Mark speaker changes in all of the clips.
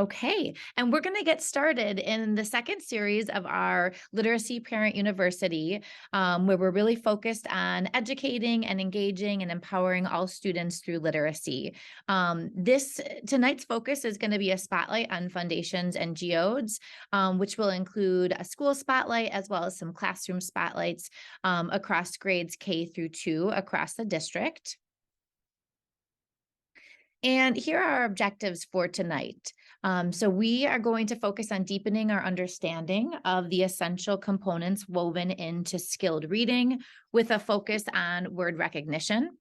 Speaker 1: Okay, and we're going to get started in the second series of our Literacy Parent University, where we're really focused on educating and engaging and empowering all students through literacy. This tonight's focus is going to be a spotlight on Fundations and Geodes, which will include a school spotlight as well as some classroom spotlights across grades K-2 across the district. And here are our objectives for tonight. So we are going to focus on deepening our understanding of the essential components woven into skilled reading with a focus on word recognition.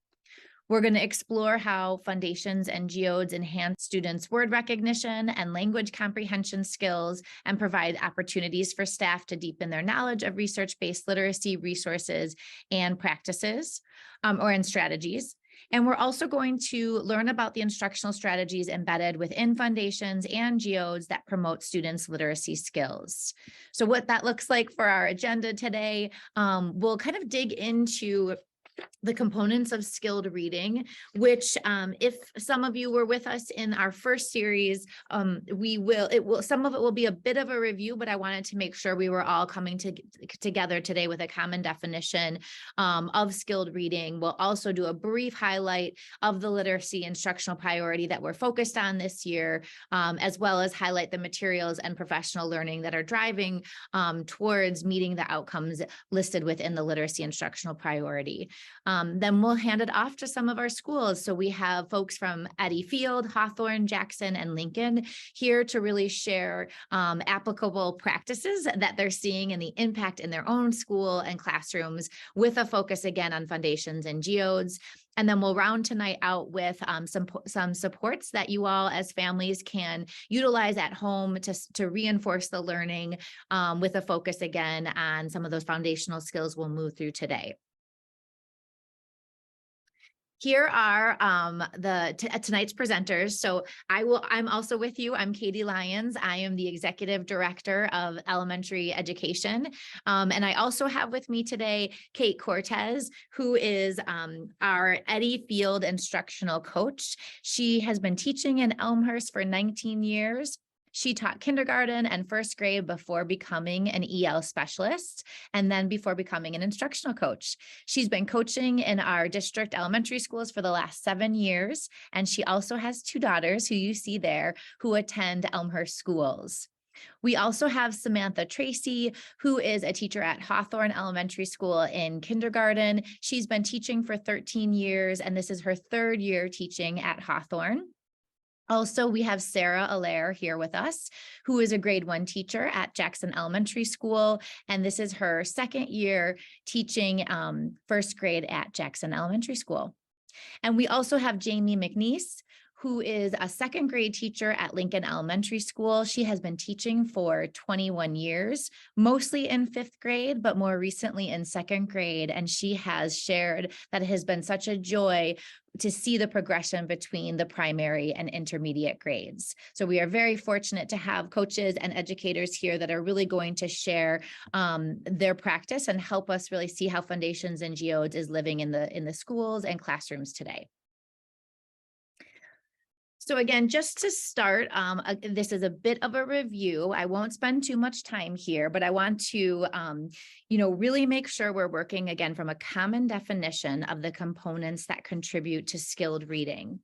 Speaker 1: We're going to explore how Fundations and Geodes enhance students' word recognition and language comprehension skills and provide opportunities for staff to deepen their knowledge of research-based literacy resources and practices and strategies. And we're also going to learn about the instructional strategies embedded within Fundations and Geodes that promote students' literacy skills. So what that looks like for our agenda today, we'll kind of dig into the components of skilled reading, which if some of you were with us in our first series, some of it will be a bit of a review, but I wanted to make sure we were all coming together today with a common definition of skilled reading. We'll also do a brief highlight of the literacy instructional priority that we're focused on this year, as well as highlight the materials and professional learning that are driving towards meeting the outcomes listed within the literacy instructional priority. Then we'll hand it off to some of our schools. So we have folks from Eddy Field, Hawthorne, Jackson, and Lincoln here to really share applicable practices that they're seeing and the impact in their own school and classrooms, with a focus again on Fundations and Geodes. And then we'll round tonight out with some supports that you all as families can utilize at home to reinforce the learning, with a focus again on some of those foundational skills we'll move through today. Here are tonight's presenters. So I'm also with you. I'm Katie Lyons. I am the Executive Director of Elementary Education. And I also have with me today Kate Cortez, who is our Eddy Field instructional coach. She has been teaching in Elmhurst for 19 years. She taught kindergarten and first grade before becoming an EL specialist, and then before becoming an instructional coach. She's been coaching in our district elementary schools for the last 7 years, and she also has 2 daughters who you see there who attend Elmhurst schools. We also have Samantha Tracy, who is a teacher at Hawthorne Elementary School in kindergarten. She's been teaching for 13 years, and this is her 3rd year teaching at Hawthorne. Also, we have Sarah Allaire here with us, who is a grade 1 teacher at Jackson Elementary School, and this is her 2nd year teaching first grade at Jackson Elementary School. And we also have Jamie McNeese, who is a 2nd grade teacher at Lincoln Elementary School. She has been teaching for 21 years, mostly in 5th grade, but more recently in 2nd grade. And she has shared that it has been such a joy to see the progression between the primary and intermediate grades. So we are very fortunate to have coaches and educators here that are really going to share their practice and help us really see how Fundations and Geodes is living in the schools and classrooms today. So again, just to start, this is a bit of a review. I won't spend too much time here, but I want to, really make sure we're working again from a common definition of the components that contribute to skilled reading.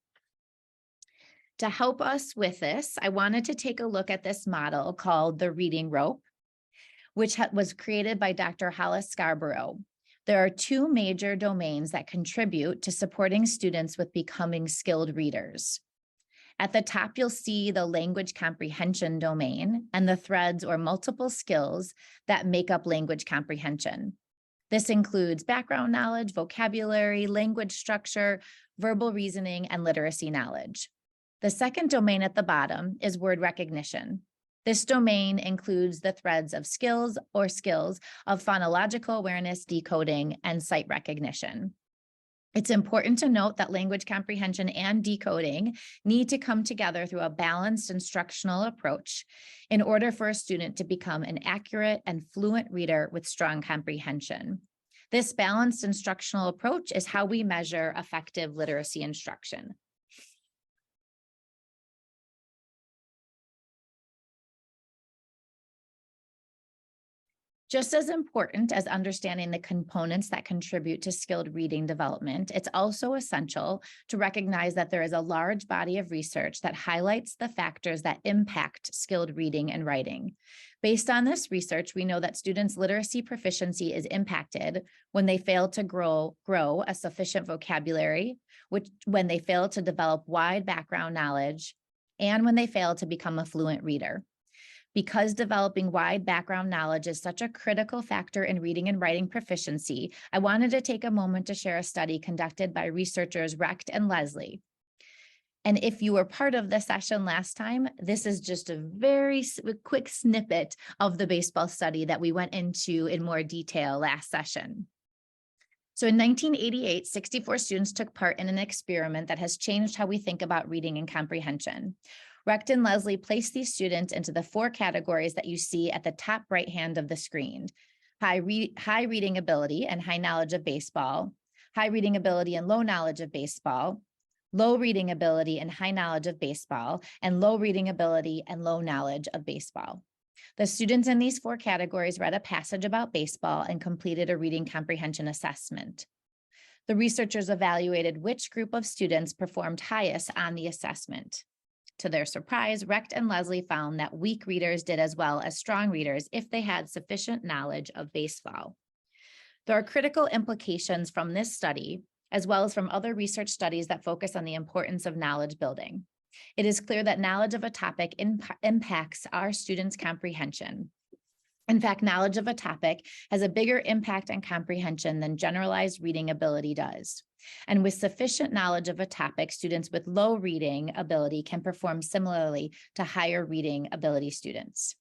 Speaker 1: To help us with this, I wanted to take a look at this model called the reading rope, which was created by Dr. Hollis Scarborough. There are 2 major domains that contribute to supporting students with becoming skilled readers. At the top, you'll see the language comprehension domain and the threads or multiple skills that make up language comprehension. This includes background knowledge, vocabulary, language structure, verbal reasoning, and literacy knowledge. The second domain at the bottom is word recognition. This domain includes the threads of skills of phonological awareness, decoding, and sight recognition. It's important to note that language comprehension and decoding need to come together through a balanced instructional approach in order for a student to become an accurate and fluent reader with strong comprehension. This balanced instructional approach is how we measure effective literacy instruction. Just as important as understanding the components that contribute to skilled reading development, it's also essential to recognize that there is a large body of research that highlights the factors that impact skilled reading and writing. Based on this research, we know that students' literacy proficiency is impacted when they fail to grow a sufficient vocabulary, when they fail to develop wide background knowledge, and when they fail to become a fluent reader. Because developing wide background knowledge is such a critical factor in reading and writing proficiency, I wanted to take a moment to share a study conducted by researchers Recht and Leslie. And if you were part of the session last time, this is just a very quick snippet of the baseball study that we went into in more detail last session. So in 1988, 64 students took part in an experiment that has changed how we think about reading and comprehension. Recht and Leslie placed these students into the 4 categories that you see at the top right hand of the screen: high reading ability and high knowledge of baseball, high reading ability and low knowledge of baseball, low reading ability and high knowledge of baseball, and low reading ability and low knowledge of baseball. The students in these 4 categories read a passage about baseball and completed a reading comprehension assessment. The researchers evaluated which group of students performed highest on the assessment. To their surprise, Recht and Leslie found that weak readers did as well as strong readers if they had sufficient knowledge of baseball. There are critical implications from this study, as well as from other research studies that focus on the importance of knowledge building. It is clear that knowledge of a topic impacts our students' comprehension. In fact, knowledge of a topic has a bigger impact on comprehension than generalized reading ability does. And with sufficient knowledge of a topic, students with low reading ability can perform similarly to higher reading ability students.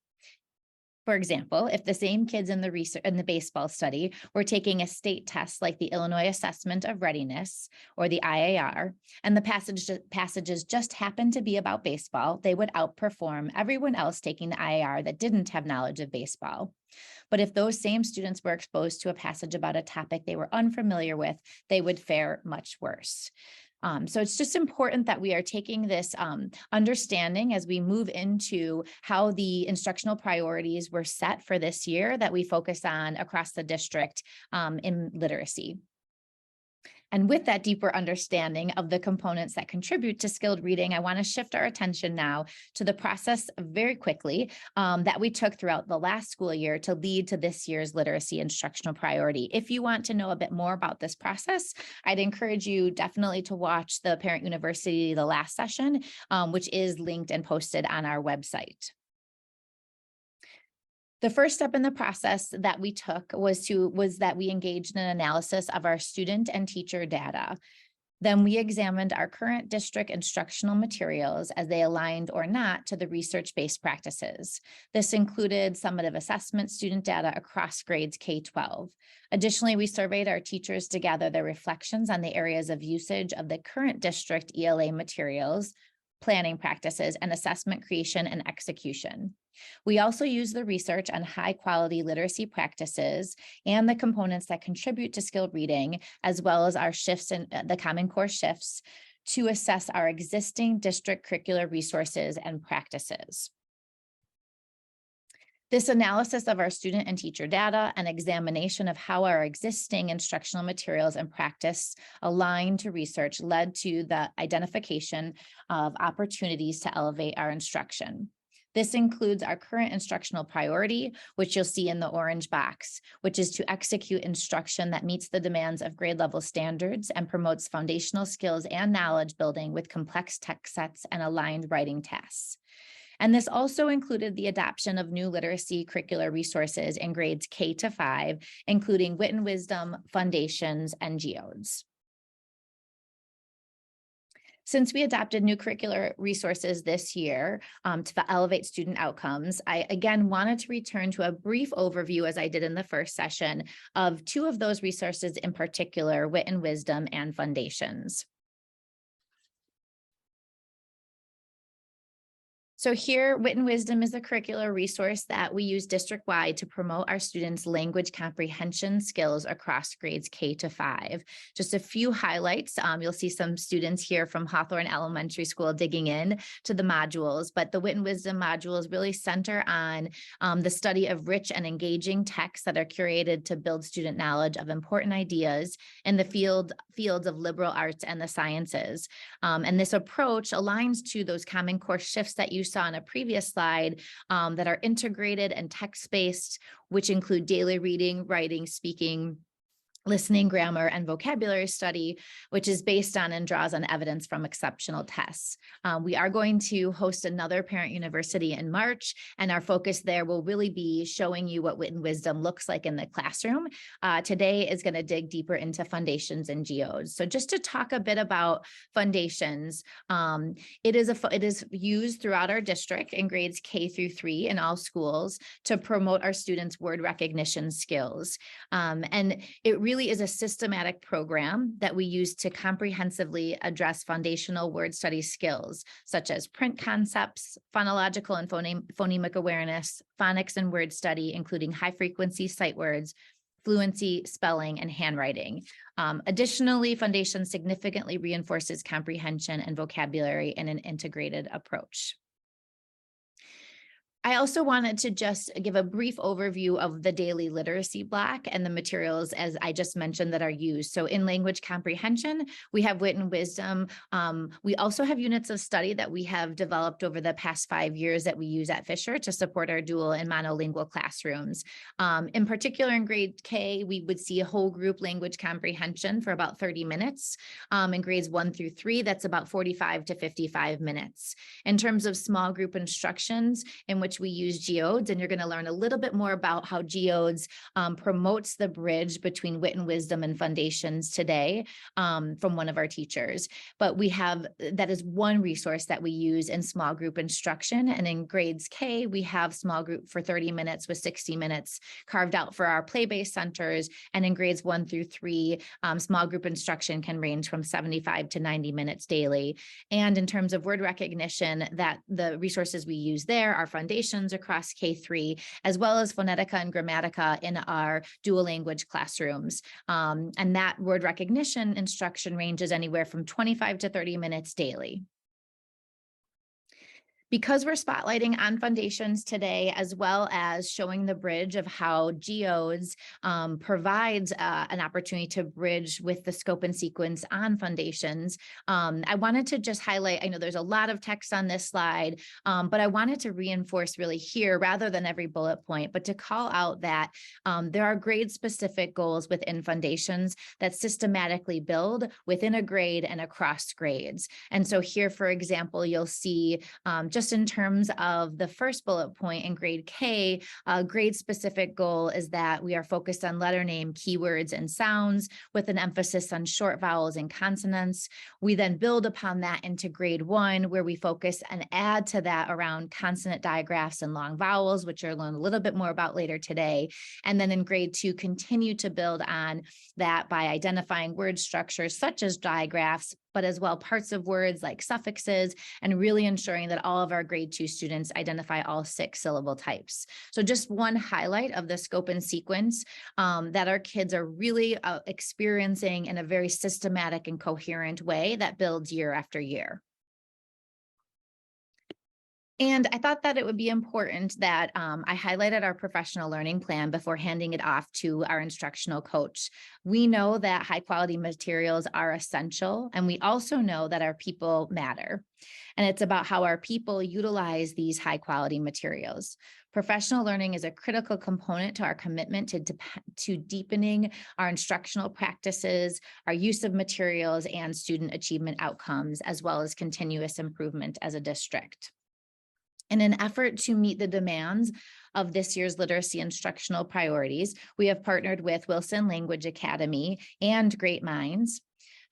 Speaker 1: For example, if the same kids in the baseball study were taking a state test like the Illinois Assessment of Readiness or the IAR, and the passages just happened to be about baseball, they would outperform everyone else taking the IAR that didn't have knowledge of baseball. But if those same students were exposed to a passage about a topic they were unfamiliar with, they would fare much worse. So it's just important that we are taking this understanding as we move into how the instructional priorities were set for this year that we focus on across the district in literacy. And with that deeper understanding of the components that contribute to skilled reading, I want to shift our attention now to the process very quickly that we took throughout the last school year to lead to this year's literacy instructional priority. If you want to know a bit more about this process, I'd encourage you definitely to watch the Parent University, the last session, which is linked and posted on our website. The first step in the process that we took was that we engaged in an analysis of our student and teacher data. Then we examined our current district instructional materials as they aligned or not to the research-based practices. This included summative assessment student data across grades K-12. Additionally, we surveyed our teachers to gather their reflections on the areas of usage of the current district ELA materials, planning practices, and assessment creation and execution. We also use the research on high-quality literacy practices and the components that contribute to skilled reading, as well as our shifts in the Common Core shifts, to assess our existing district curricular resources and practices. This analysis of our student and teacher data and examination of how our existing instructional materials and practice align to research led to the identification of opportunities to elevate our instruction. This includes our current instructional priority, which you'll see in the orange box, which is to execute instruction that meets the demands of grade level standards and promotes foundational skills and knowledge building with complex text sets and aligned writing tasks. And this also included the adoption of new literacy curricular resources in grades K-5, including Wit and Wisdom, Fundations, and Geodes. Since we adopted new curricular resources this year to elevate student outcomes, I again wanted to return to a brief overview, as I did in the first session, of 2 of those resources in particular, Wit and Wisdom and Fundations. So here, Wit and Wisdom is a curricular resource that we use district-wide to promote our students' language comprehension skills across grades K-5. Just a few highlights. You'll see some students here from Hawthorne Elementary School digging in to the modules, but the Wit and Wisdom modules really center on the study of rich and engaging texts that are curated to build student knowledge of important ideas in the fields of liberal arts and the sciences. And this approach aligns to those Common Core shifts that you saw on a previous slide that are integrated and text-based, which include daily reading, writing, speaking, listening, grammar, and vocabulary study, which is based on and draws on evidence from exceptional tests. We are going to host another parent university in March, and our focus there will really be showing you what Wit and Wisdom looks like in the classroom. Today is going to dig deeper into Fundations and Geodes. So just to talk a bit about Fundations, it is used throughout our district in grades K-3 in all schools to promote our students' word recognition skills. And it really is a systematic program that we use to comprehensively address foundational word study skills, such as print concepts, phonological and phonemic awareness, phonics and word study, including high-frequency sight words, fluency, spelling, and handwriting. Additionally, Fundations significantly reinforces comprehension and vocabulary in an integrated approach. I also wanted to just give a brief overview of the daily literacy block and the materials, as I just mentioned, that are used. So in language comprehension, we have Wit and Wisdom. We also have units of study that we have developed over the past 5 years that we use at Fisher to support our dual and monolingual classrooms. In particular, in grade K, we would see a whole group language comprehension for about 30 minutes. In grades 1 through 3, that's about 45 to 55 minutes. In terms of small group instructions, in which we use Geodes, and you're going to learn a little bit more about how Geodes promotes the bridge between Wit and Wisdom and Fundations today from one of our teachers. But we have, that is one resource that we use in small group instruction. And in grades K, we have small group for 30 minutes with 60 minutes carved out for our play-based centers. And in grades 1 through 3, small group instruction can range from 75 to 90 minutes daily. And in terms of word recognition, that the resources we use there are Fundations across K-3, as well as Phonetica and Grammatica in our dual language classrooms. And that word recognition instruction ranges anywhere from 25 to 30 minutes daily. Because we're spotlighting on Fundations today, as well as showing the bridge of how Geodes provides an opportunity to bridge with the scope and sequence on Fundations, I wanted to just highlight, I know there's a lot of text on this slide, but I wanted to reinforce really here, rather than every bullet point, but to call out that there are grade-specific goals within Fundations that systematically build within a grade and across grades. And so here, for example, you'll see just in terms of the first bullet point in grade K, a grade-specific goal is that we are focused on letter name, keywords, and sounds with an emphasis on short vowels and consonants. We then build upon that into grade 1, where we focus and add to that around consonant digraphs and long vowels, which you'll learn a little bit more about later today. And then in grade 2, continue to build on that by identifying word structures such as digraphs, but as well parts of words like suffixes, and really ensuring that all of our grade 2 students identify all 6 syllable types. So just one highlight of the scope and sequence that our kids are really experiencing in a very systematic and coherent way that builds year after year. And I thought that it would be important that I highlighted our professional learning plan before handing it off to our instructional coach. We know that high quality materials are essential, and we also know that our people matter. And it's about how our people utilize these high quality materials. Professional learning is a critical component to our commitment to deepening our instructional practices, our use of materials, and student achievement outcomes, as well as continuous improvement as a district. In an effort to meet the demands of this year's literacy instructional priorities, we have partnered with Wilson Language Academy and Great Minds.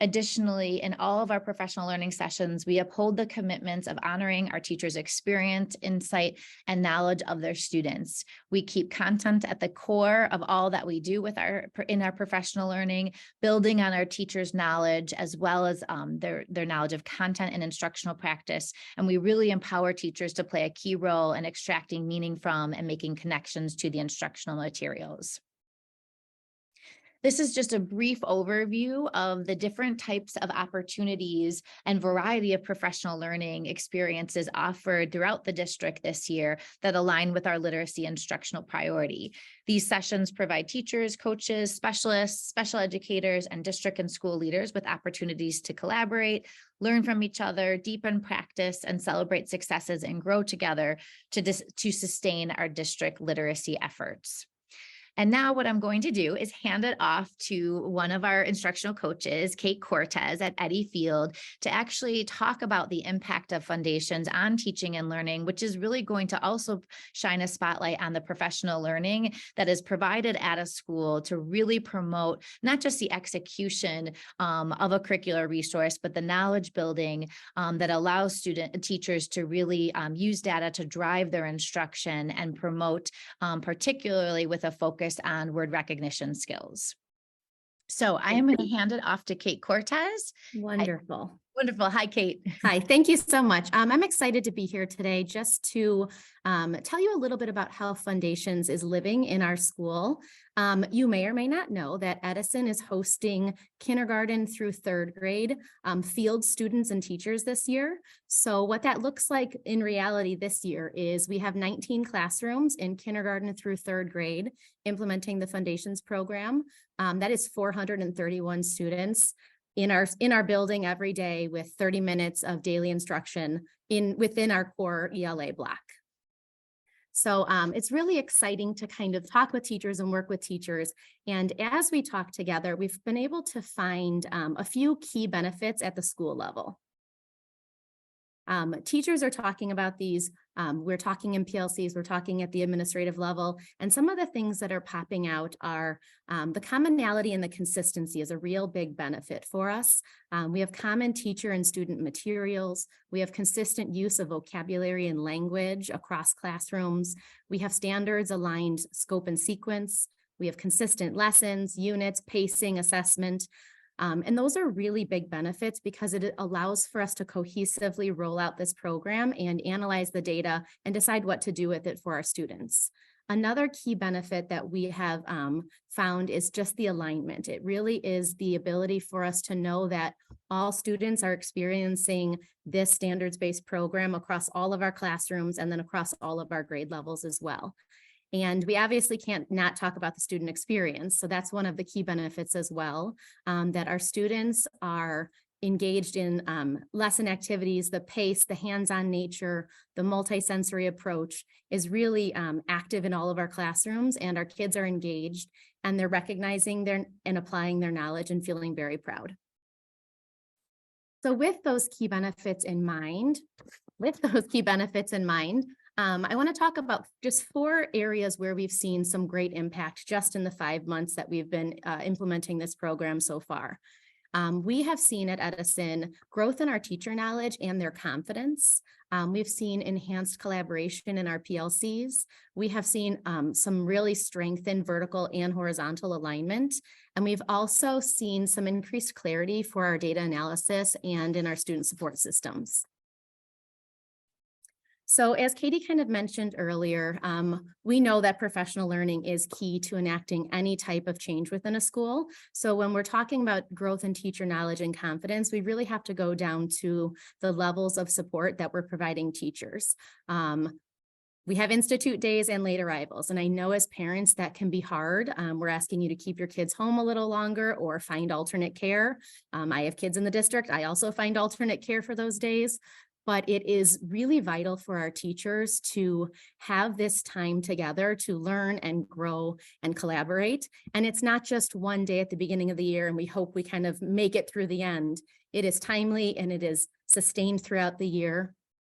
Speaker 1: Additionally, in all of our professional learning sessions, we uphold the commitments of honoring our teachers' experience, insight, and knowledge of their students. We keep content at the core of all that we do in our professional learning, building on our teachers' knowledge as well as their knowledge of content and instructional practice. And we really empower teachers to play a key role in extracting meaning from and making connections to the instructional materials. This is just a brief overview of the different types of opportunities and variety of professional learning experiences offered throughout the district this year that align with our literacy instructional priority. These sessions provide teachers, coaches, specialists, special educators, and district and school leaders with opportunities to collaborate, learn from each other, deepen practice, and celebrate successes and grow together to sustain our district literacy efforts. And now what I'm going to do is hand it off to one of our instructional coaches, Kate Cortez at Eddy Field, to actually talk about the impact of Fundations on teaching and learning, which is really going to also shine a spotlight on the professional learning that is provided at a school to really promote not just the execution of a curricular resource, but the knowledge building that allows teachers to really use data to drive their instruction and promote, particularly with a focus on word recognition skills. So I am going to hand it off to Kate Cortez.
Speaker 2: Wonderful.
Speaker 1: Wonderful. Hi, Kate.
Speaker 2: Hi, thank you so much. I'm excited to be here today just to tell you a little bit about how Fundations is living in our school. You may or may not know that Edison is hosting kindergarten through third grade field students and teachers this year. So what that looks like in reality this year is we have 19 classrooms in kindergarten through third grade implementing the Fundations program. That is 431 students in our building every day with 30 minutes of daily instruction within our core ELA block. So it's really exciting to kind of talk with teachers and work with teachers. And as we talk together, we've been able to find a few key benefits at the school level. Teachers are talking about these, we're talking in PLCs, we're talking at the administrative level, and some of the things that are popping out are the commonality and the consistency is a real big benefit for us. We have common teacher and student materials. We have consistent use of vocabulary and language across classrooms. We have standards aligned scope and sequence. We have consistent lessons, units, pacing, assessment. And those are really big benefits because it allows for us to cohesively roll out this program and analyze the data and decide what to do with it for our students. Another key benefit that we have found is just the alignment. It really is the ability for us to know that all students are experiencing this standards-based program across all of our classrooms and then across all of our grade levels as well. And we obviously can't not talk about the student experience. So that's one of the key benefits as well, that our students are engaged in lesson activities, the pace, the hands-on nature, the multisensory approach is really active in all of our classrooms, and our kids are engaged and they're recognizing and applying their knowledge and feeling very proud. So with those key benefits in mind, I want to talk about just 4 areas where we've seen some great impact just in the 5 months that we've been implementing this program so far. We have seen at Edison growth in our teacher knowledge and their confidence. We've seen enhanced collaboration in our PLCs. We have seen some really strengthened vertical and horizontal alignment. And we've also seen some increased clarity for our data analysis and in our student support systems. So as Katie kind of mentioned earlier, we know that professional learning is key to enacting any type of change within a school. So when we're talking about growth in teacher knowledge and confidence, we really have to go down to the levels of support that we're providing teachers. We have institute days and late arrivals, and I know as parents that can be hard. We're asking you to keep your kids home a little longer or find alternate care. I have kids in the district. I also find alternate care for those days. But it is really vital for our teachers to have this time together to learn and grow and collaborate. And it's not just one day at the beginning of the year and we hope we kind of make it through the end. It is timely and it is sustained throughout the year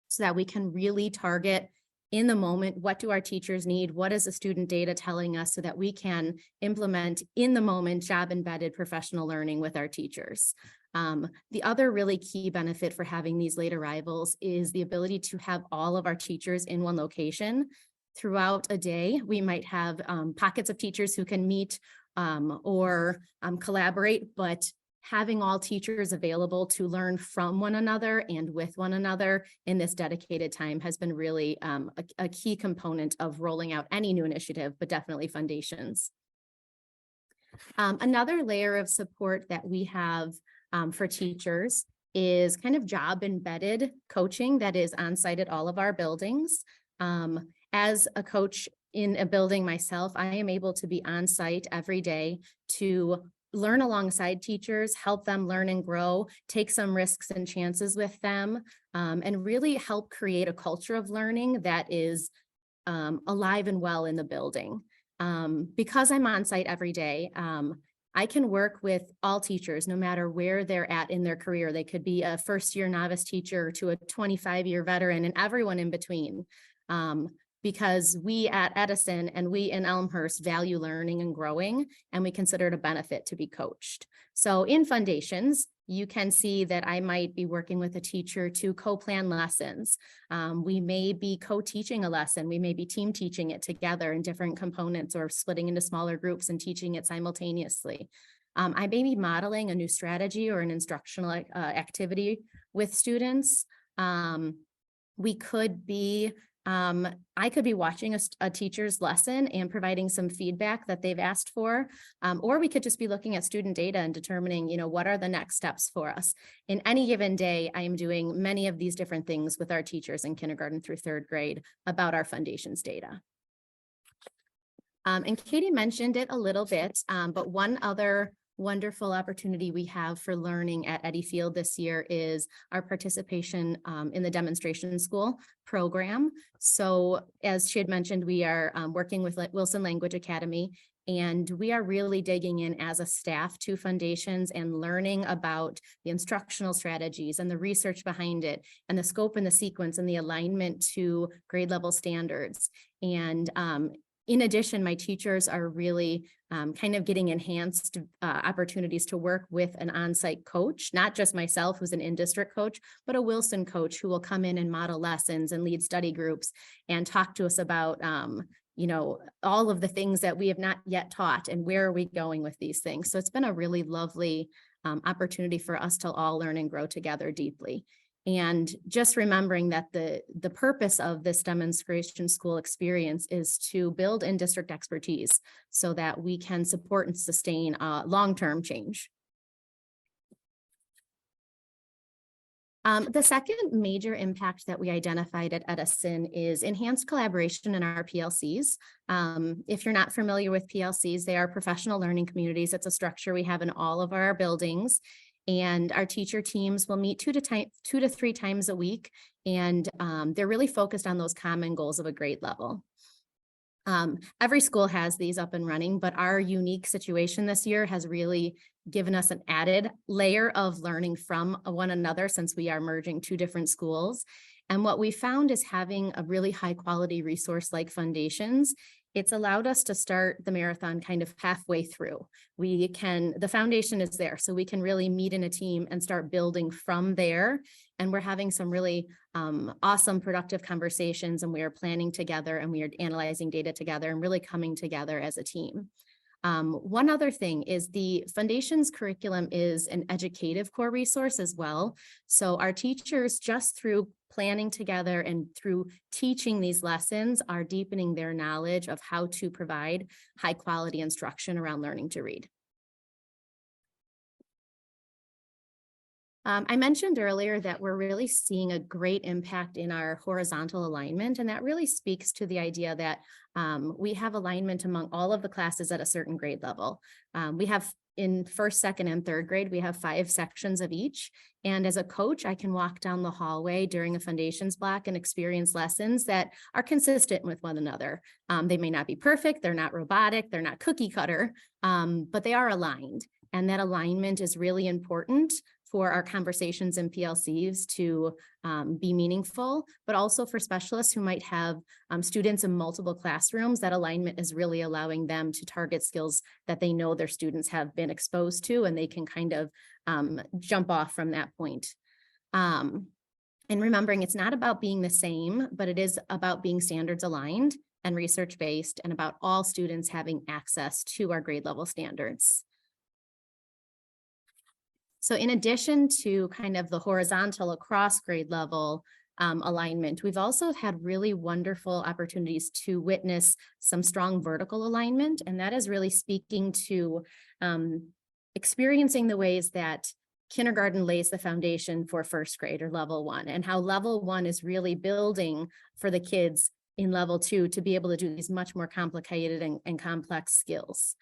Speaker 2: so that we can really target in the moment, what do our teachers need? What is the student data telling us so that we can implement in the moment job embedded professional learning with our teachers? The other really key benefit for having these late arrivals is the ability to have all of our teachers in one location. Throughout a day, we might have pockets of teachers who can meet or collaborate, but having all teachers available to learn from one another and with one another in this dedicated time has been really a key component of rolling out any new initiative, but definitely Fundations. Another layer of support that we have for teachers is kind of job embedded coaching that is on site at all of our buildings. As a coach in a building myself, I am able to be on site every day to learn alongside teachers, help them learn and grow, take some risks and chances with them, and really help create a culture of learning that is alive and well in the building. Because I'm on site every day, I can work with all teachers, no matter where they're at in their career. They could be a first-year novice teacher to a 25-year veteran and everyone in between. Because we at Edison and we in Elmhurst value learning and growing, and we consider it a benefit to be coached. So in Fundations, you can see that I might be working with a teacher to co-plan lessons. We may be co-teaching a lesson. We may be team teaching it together in different components or splitting into smaller groups and teaching it simultaneously. I may be modeling a new strategy or an instructional activity with students. We could be I could be watching a teacher's lesson and providing some feedback that they've asked for, or we could just be looking at student data and determining, what are the next steps for us. In any given day, I am doing many of these different things with our teachers in kindergarten through third grade about our Fundations data. And Katie mentioned it a little bit, but one other wonderful opportunity we have for learning at Eddy Field this year is our participation in the demonstration school program. So as she had mentioned, we are working with Wilson Language Academy, and we are really digging in as a staff to Fundations and learning about the instructional strategies and the research behind it and the scope and the sequence and the alignment to grade level standards. And in addition, my teachers are really kind of getting enhanced opportunities to work with an on-site coach, not just myself, who's an in-district coach, but a Wilson coach who will come in and model lessons and lead study groups and talk to us about, all of the things that we have not yet taught and where are we going with these things. So it's been a really lovely opportunity for us to all learn and grow together deeply. And just remembering that the purpose of this demonstration school experience is to build in-district expertise so that we can support and sustain long-term change. The second major impact that we identified at Edison is enhanced collaboration in our PLCs. If you're not familiar with PLCs, they are professional learning communities. It's a structure we have in all of our buildings. And our teacher teams will meet 2 to 3 times a week, and they're really focused on those common goals of a grade level. Every school has these up and running, but our unique situation this year has really given us an added layer of learning from one another since we are merging 2 different schools. And what we found is having a really high quality resource like Fundations, it's allowed us to start the marathon kind of halfway through. The foundation is there, so we can really meet in a team and start building from there. And we're having some really awesome, productive conversations, and we are planning together and we are analyzing data together and really coming together as a team. One other thing is the Fundations curriculum is an educative core resource as well. So our teachers, just through planning together and through teaching these lessons, are deepening their knowledge of how to provide high quality instruction around learning to read. I mentioned earlier that we're really seeing a great impact in our horizontal alignment, and that really speaks to the idea that we have alignment among all of the classes at a certain grade level. We have in first, second, and third grade, we have 5 sections of each. And as a coach, I can walk down the hallway during a Fundations block and experience lessons that are consistent with one another. They may not be perfect, they're not robotic, they're not cookie cutter, but they are aligned. And that alignment is really important for our conversations and PLCs to be meaningful, but also for specialists who might have students in multiple classrooms. That alignment is really allowing them to target skills that they know their students have been exposed to, and they can kind of jump off from that point. And remembering it's not about being the same, but it is about being standards aligned and research-based, and about all students having access to our grade level standards. So in addition to kind of the horizontal across grade level alignment, we've also had really wonderful opportunities to witness some strong vertical alignment, and that is really speaking to experiencing the ways that kindergarten lays the foundation for first grade or level 1, and how level 1 is really building for the kids in level 2 to be able to do these much more complicated and complex skills.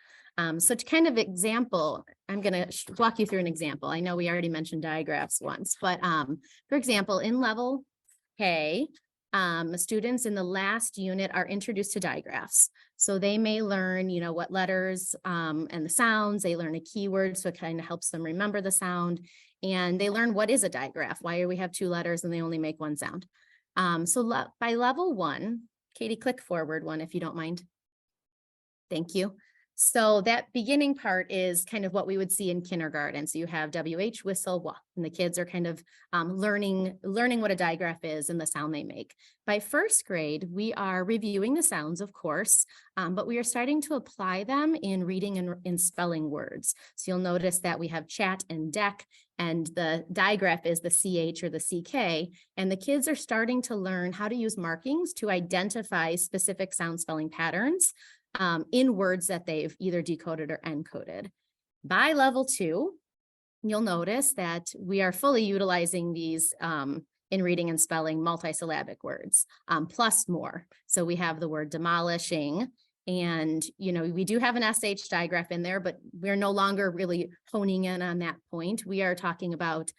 Speaker 2: So to kind of example, I'm going to walk you through an example. I know we already mentioned digraphs once, but for example, in level K, students in the last unit are introduced to digraphs. So they may learn, what letters and the sounds, they learn a keyword, so it kind of helps them remember the sound. And they learn what is a digraph, why do we have 2 letters and they only make 1 sound. So by level 1, Katie, click forward one if you don't mind. Thank you. So that beginning part is kind of what we would see in kindergarten. So you have WH, whistle, wah, and the kids are kind of learning what a digraph is and the sound they make. By first grade, we are reviewing the sounds, of course, but we are starting to apply them in reading and in spelling words. So you'll notice that we have chat and deck, and the digraph is the CH or the CK, and the kids are starting to learn how to use markings to identify specific sound spelling patterns in words that they've either decoded or encoded. By level 2, you'll notice that we are fully utilizing these in reading and spelling multisyllabic words, plus more. So we have the word demolishing, and we do have an SH digraph in there, but we're no longer really honing in on that point. We are talking about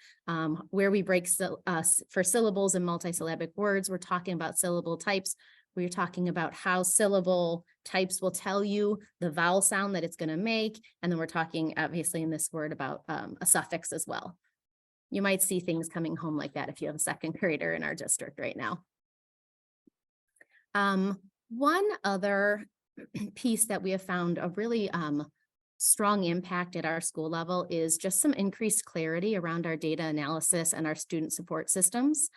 Speaker 2: where we break for syllables and multisyllabic words. We're talking about syllable types. We're talking about how syllable types will tell you the vowel sound that it's going to make. And then we're talking, obviously, in this word about a suffix as well. You might see things coming home like that if you have a second grader in our district right now. One other piece that we have found a really strong impact at our school level is just some increased clarity around our data analysis and our student support systems.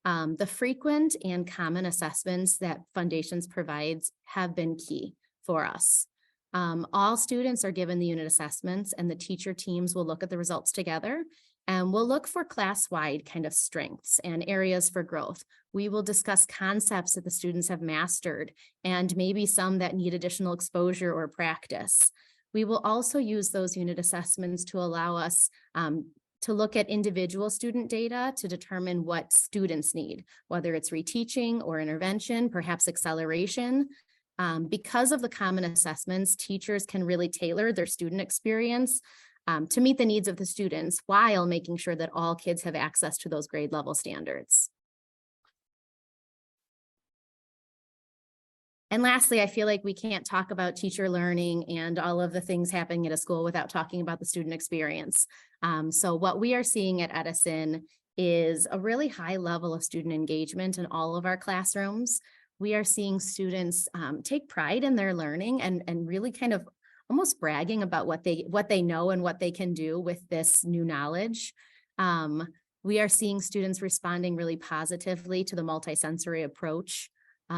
Speaker 2: The frequent and common assessments that Fundations provides have been key for us. All students are given the unit assessments, and the teacher teams will look at the results together, and we'll look for class-wide kind of strengths and areas for growth. We will discuss concepts that the students have mastered and maybe some that need additional exposure or practice. We will also use those unit assessments to allow us to look at individual student data to determine what students need, whether it's reteaching or intervention, perhaps acceleration. Because of the common assessments, teachers can really tailor their student experience to meet the needs of the students while making sure that all kids have access to those grade level standards. And lastly, I feel like we can't talk about teacher learning and all of the things happening at a school without talking about the student experience. So what we are seeing at Edison is a really high level of student engagement in all of our classrooms. We are seeing students take pride in their learning and really kind of almost bragging about what they know and what they can do with this new knowledge. We are seeing students responding really positively to the multisensory approach.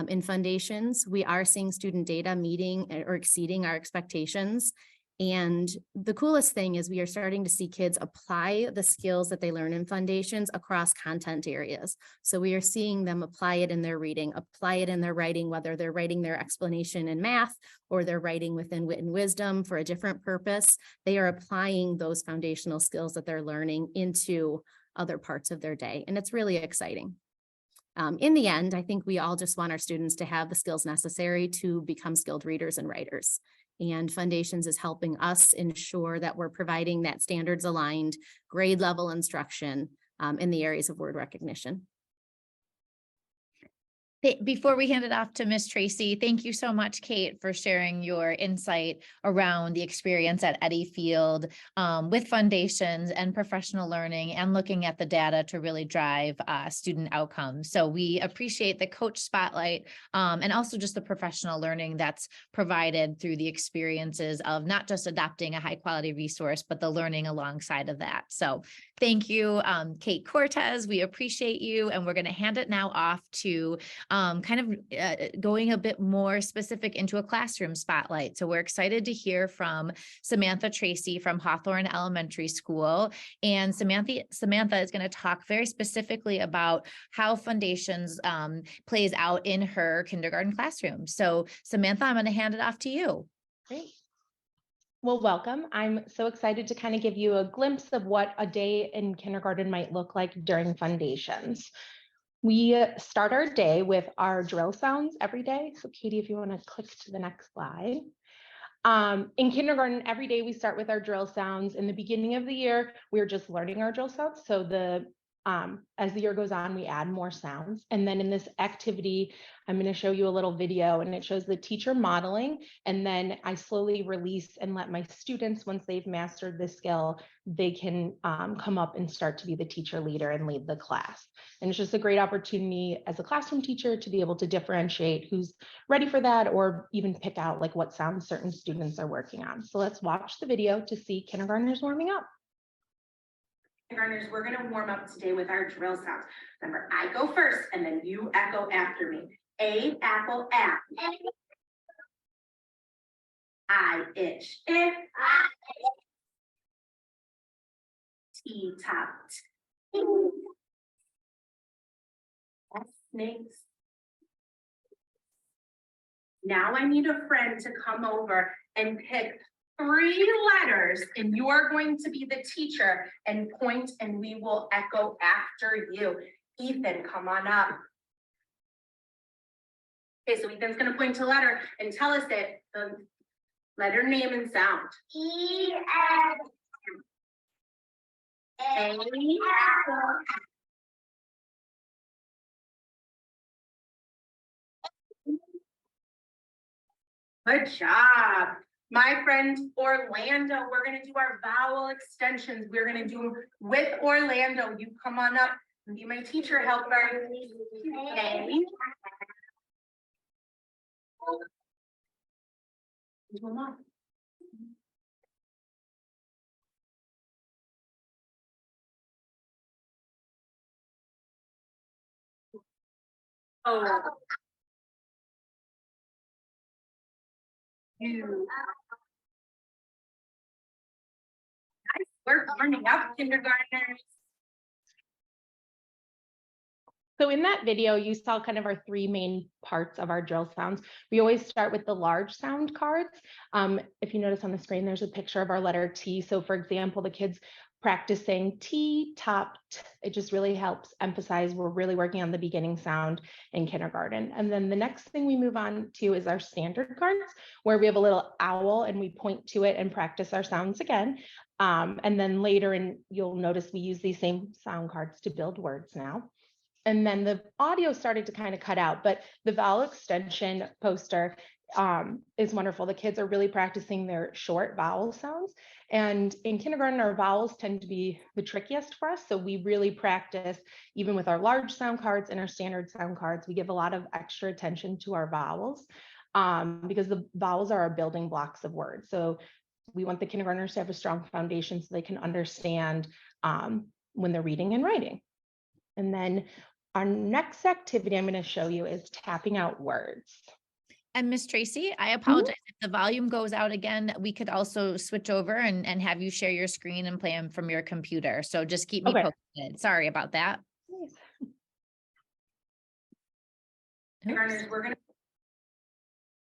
Speaker 2: In Fundations, we are seeing student data meeting or exceeding our expectations. And the coolest thing is we are starting to see kids apply the skills that they learn in Fundations across content areas. So we are seeing them apply it in their reading, apply it in their writing, whether they're writing their explanation in math or they're writing within Wit and Wisdom for a different purpose. They are applying those foundational skills that they're learning into other parts of their day. And it's really exciting. In the end, I think we all just want our students to have the skills necessary to become skilled readers and writers. And Fundations is helping us ensure that we're providing that standards aligned grade level instruction in the areas of word recognition.
Speaker 1: Before we hand it off to Miss Tracy, thank you so much, Kate, for sharing your insight around the experience at Eddy Field with Fundations and professional learning and looking at the data to really drive student outcomes. So we appreciate the coach spotlight and also just the professional learning that's provided through the experiences of not just adopting a high quality resource, but the learning alongside of that. So thank you, Kate Cortez. We appreciate you. And we're going to hand it now off to going a bit more specific into a classroom spotlight. So we're excited to hear from Samantha Tracy from Hawthorne Elementary School. And Samantha is going to talk very specifically about how Fundations plays out in her kindergarten classroom. So Samantha, I'm going to hand it off to you.
Speaker 3: Great. Well, welcome. I'm so excited to kind of give you a glimpse of what a day in kindergarten might look like during Fundations. We start our day with our drill sounds every day. So Katie, if you want to click to the next slide. In kindergarten, every day we start with our drill sounds. In the beginning of the year, we're just learning our drill sounds. So as the year goes on, we add more sounds. And then in this activity, I'm going to show you a little video, and it shows the teacher modeling. And then I slowly release and let my students, once they've mastered this skill, they can come up and start to be the teacher leader and lead the class. And it's just a great opportunity as a classroom teacher to be able to differentiate who's ready for that, or even pick out like what sounds certain students are working on. So let's watch the video to see kindergartners warming up.
Speaker 4: Kindergartners, we're going to warm up today with our drill sounds. Remember, I go first and then you echo after me. A, apple, app. I, itch, if. T, top, T. S, snakes. Now I need a friend to come over and pick 3 letters, and you are going to be the teacher and point, and we will echo after you. Ethan, come on up. Okay, so Ethan's going to point to a letter and tell us it, the letter name and sound. E, A, good job. My friend Orlando, we're going to do our vowel extensions. We're going to do with Orlando. You come on up and be my teacher helper. A. Oh. You. Nice work warming up, kindergartners.
Speaker 3: So in that video, you saw kind of our 3 main parts of our drill sounds. We always start with the large sound cards. If you notice on the screen, there's a picture of our letter T. So for example, the kids practicing T, top, T. It just really helps emphasize we're really working on the beginning sound in kindergarten. And then the next thing we move on to is our standard cards, where we have a little owl and we point to it and practice our sounds again. And then later, you'll notice we use these same sound cards to build words now. And then the audio started to kind of cut out, but the vowel extension poster is wonderful. The kids are really practicing their short vowel sounds. And in kindergarten, our vowels tend to be the trickiest for us. So we really practice, even with our large sound cards and our standard sound cards, we give a lot of extra attention to our vowels because the vowels are our building blocks of words. So we want the kindergartners to have a strong foundation so they can understand when they're reading and writing. And then our next activity I'm going to show you is tapping out words.
Speaker 1: And Miss Tracy, I apologize if the volume goes out again. We could also switch over and have you share your screen and play them from your computer. So just keep me posted. Sorry about that.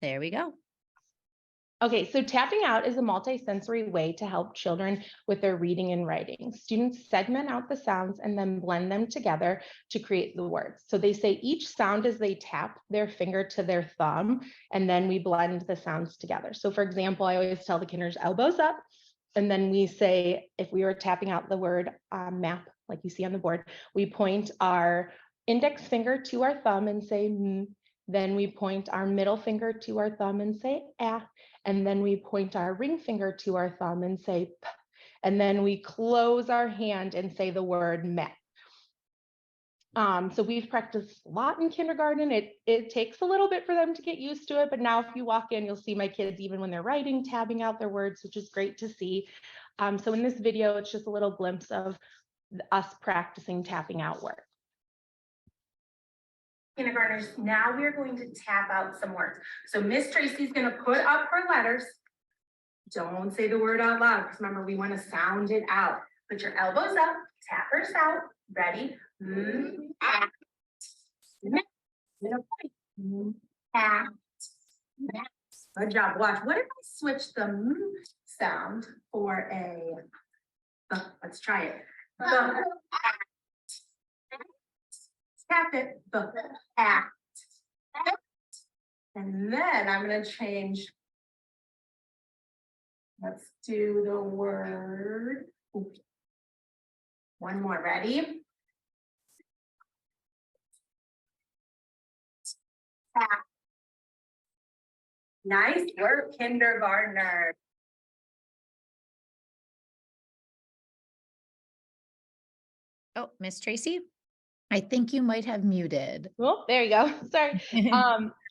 Speaker 1: There we go.
Speaker 3: Okay, so tapping out is a multisensory way to help children with their reading and writing. Students segment out the sounds and then blend them together to create the words. So they say each sound as they tap their finger to their thumb, and then we blend the sounds together. So for example, I always tell the kinders elbows up, and then we say, if we were tapping out the word map, like you see on the board, we point our index finger to our thumb and say mm. Then we point our middle finger to our thumb and say ah. And then we point our ring finger to our thumb and say p. And then we close our hand and say the word met. So we've practiced a lot in kindergarten. It takes a little bit for them to get used to it, but now if you walk in, you'll see my kids, even when they're writing, tabbing out their words, which is great to see. So in this video, it's just a little glimpse of us practicing tapping out words.
Speaker 4: Kindergartners, now we are going to tap out some words. So Miss Tracy's going to put up her letters. Don't say the word out loud, because remember, we want to sound it out. Put your elbows up, tap her out. Ready? Act. Act. Good job. Watch. What if I switch the sound for a? Let's try it. Tap it. Act. And then I'm going to change. Let's do the word. One more. Ready? Tap. Nice work, kindergartner.
Speaker 1: Oh, Miss Tracy, I think you might have muted.
Speaker 3: Oh, there you go. Sorry.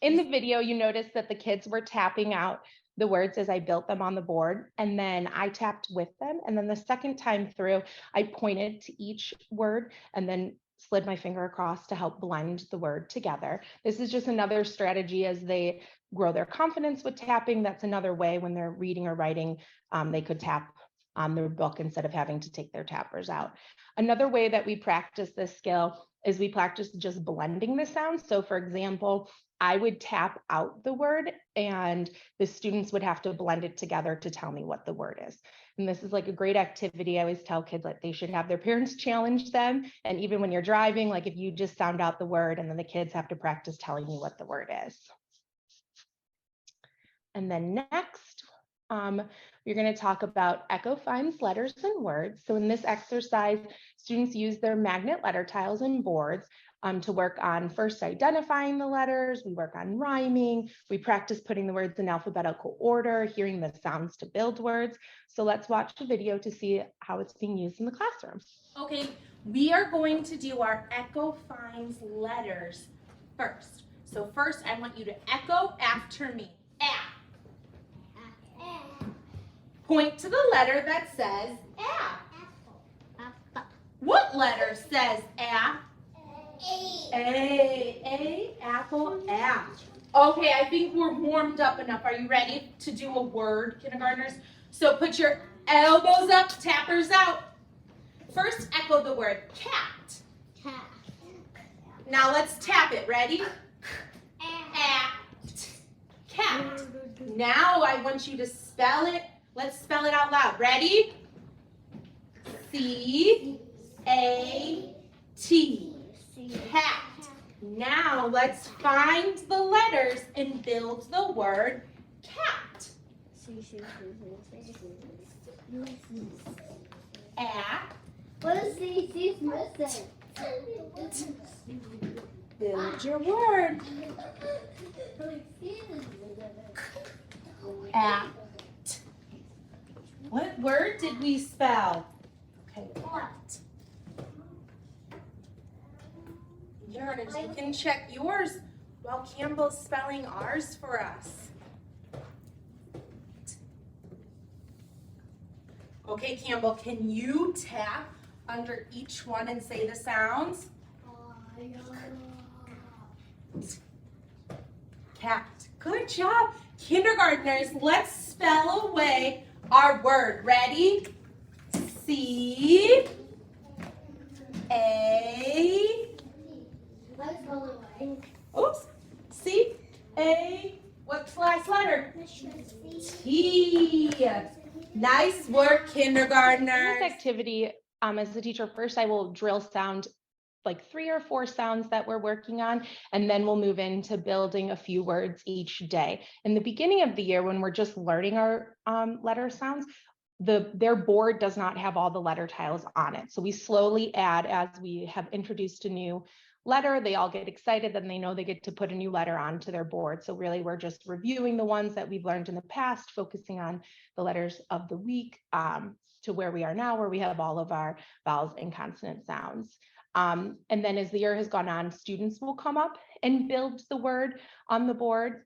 Speaker 3: In the video, you noticed that the kids were tapping out the words as I built them on the board, and then I tapped with them. And then the second time through, I pointed to each word and then slid my finger across to help blend the word together. This is just another strategy as they grow their confidence with tapping. That's another way when they're reading or writing, they could tap on their book instead of having to take their tappers out. Another way that we practice this skill is we practice just blending the sounds. So for example, I would tap out the word and the students would have to blend it together to tell me what the word is. And this is like a great activity. I always tell kids that they should have their parents challenge them. And even when you're driving, like if you just sound out the word and then the kids have to practice telling you what the word is. And then next, we're going to talk about Echo finds letters and words. So in this exercise, students use their magnet letter tiles and boards to work on first identifying the letters. We work on rhyming. We practice putting the words in alphabetical order, hearing the sounds to build words. So let's watch the video to see how it's being used in the classroom.
Speaker 5: Okay, we are going to do our Echo finds letters first. So first, I want you to echo after me. A. Point to the letter that says A. What letter says A? A, apple, A. Okay, I think we're warmed up enough. Are you ready to do a word, kindergartners? So put your elbows up, tappers out. First, echo the word cat. Cat. Now let's tap it. Ready? Act. Cat. Now I want you to spell it. Let's spell it out loud. Ready? C-A-T. Cat. Now let's find the letters and build the word cat. A.
Speaker 6: What is C's missing?
Speaker 5: Build your word. Act. What word did we spell? Okay, what? Learners, you can check yours while Campbell's spelling ours for us. Okay, Campbell, can you tap under each one and say the sounds? Cat. Good job. Kindergartners, let's spell away our word. Ready? C A. Oops. C A. What's the last letter? T. Nice work, kindergartners.
Speaker 3: In this activity, as the teacher, first I will drill sound like 3 or 4 sounds that we're working on, and then we'll move into building a few words each day. In the beginning of the year, when we're just learning our letter sounds, their board does not have all the letter tiles on it. So we slowly add as we have introduced a new letter, they all get excited, then they know they get to put a new letter onto their board. So really we're just reviewing the ones that we've learned in the past, focusing on the letters of the week to where we are now, where we have all of our vowels and consonant sounds. And then as the year has gone on, students will come up and build the word on the board.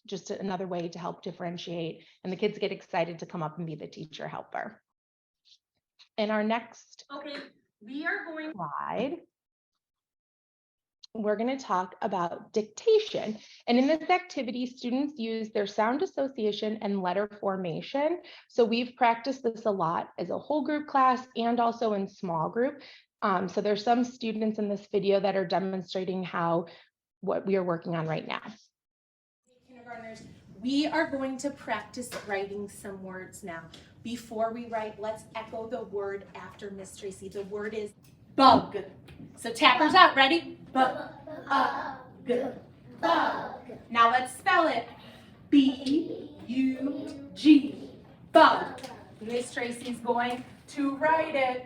Speaker 3: Just another way to help differentiate, and the kids get excited to come up and be the teacher helper. In our next
Speaker 4: We are going
Speaker 3: slide, we're going to talk about dictation. And in this activity, students use their sound association and letter formation. So we've practiced this a lot as a whole group class and also in small group. So there's some students in this video that are demonstrating what we are working on right now.
Speaker 5: Kindergartners, we are going to practice writing some words now. Before we write, let's echo the word after Miss Tracy. The word is bug. So tappers out, ready? Bug. Bug. Now let's spell it. B-U-G. Bug. Miss Tracy's going to write it.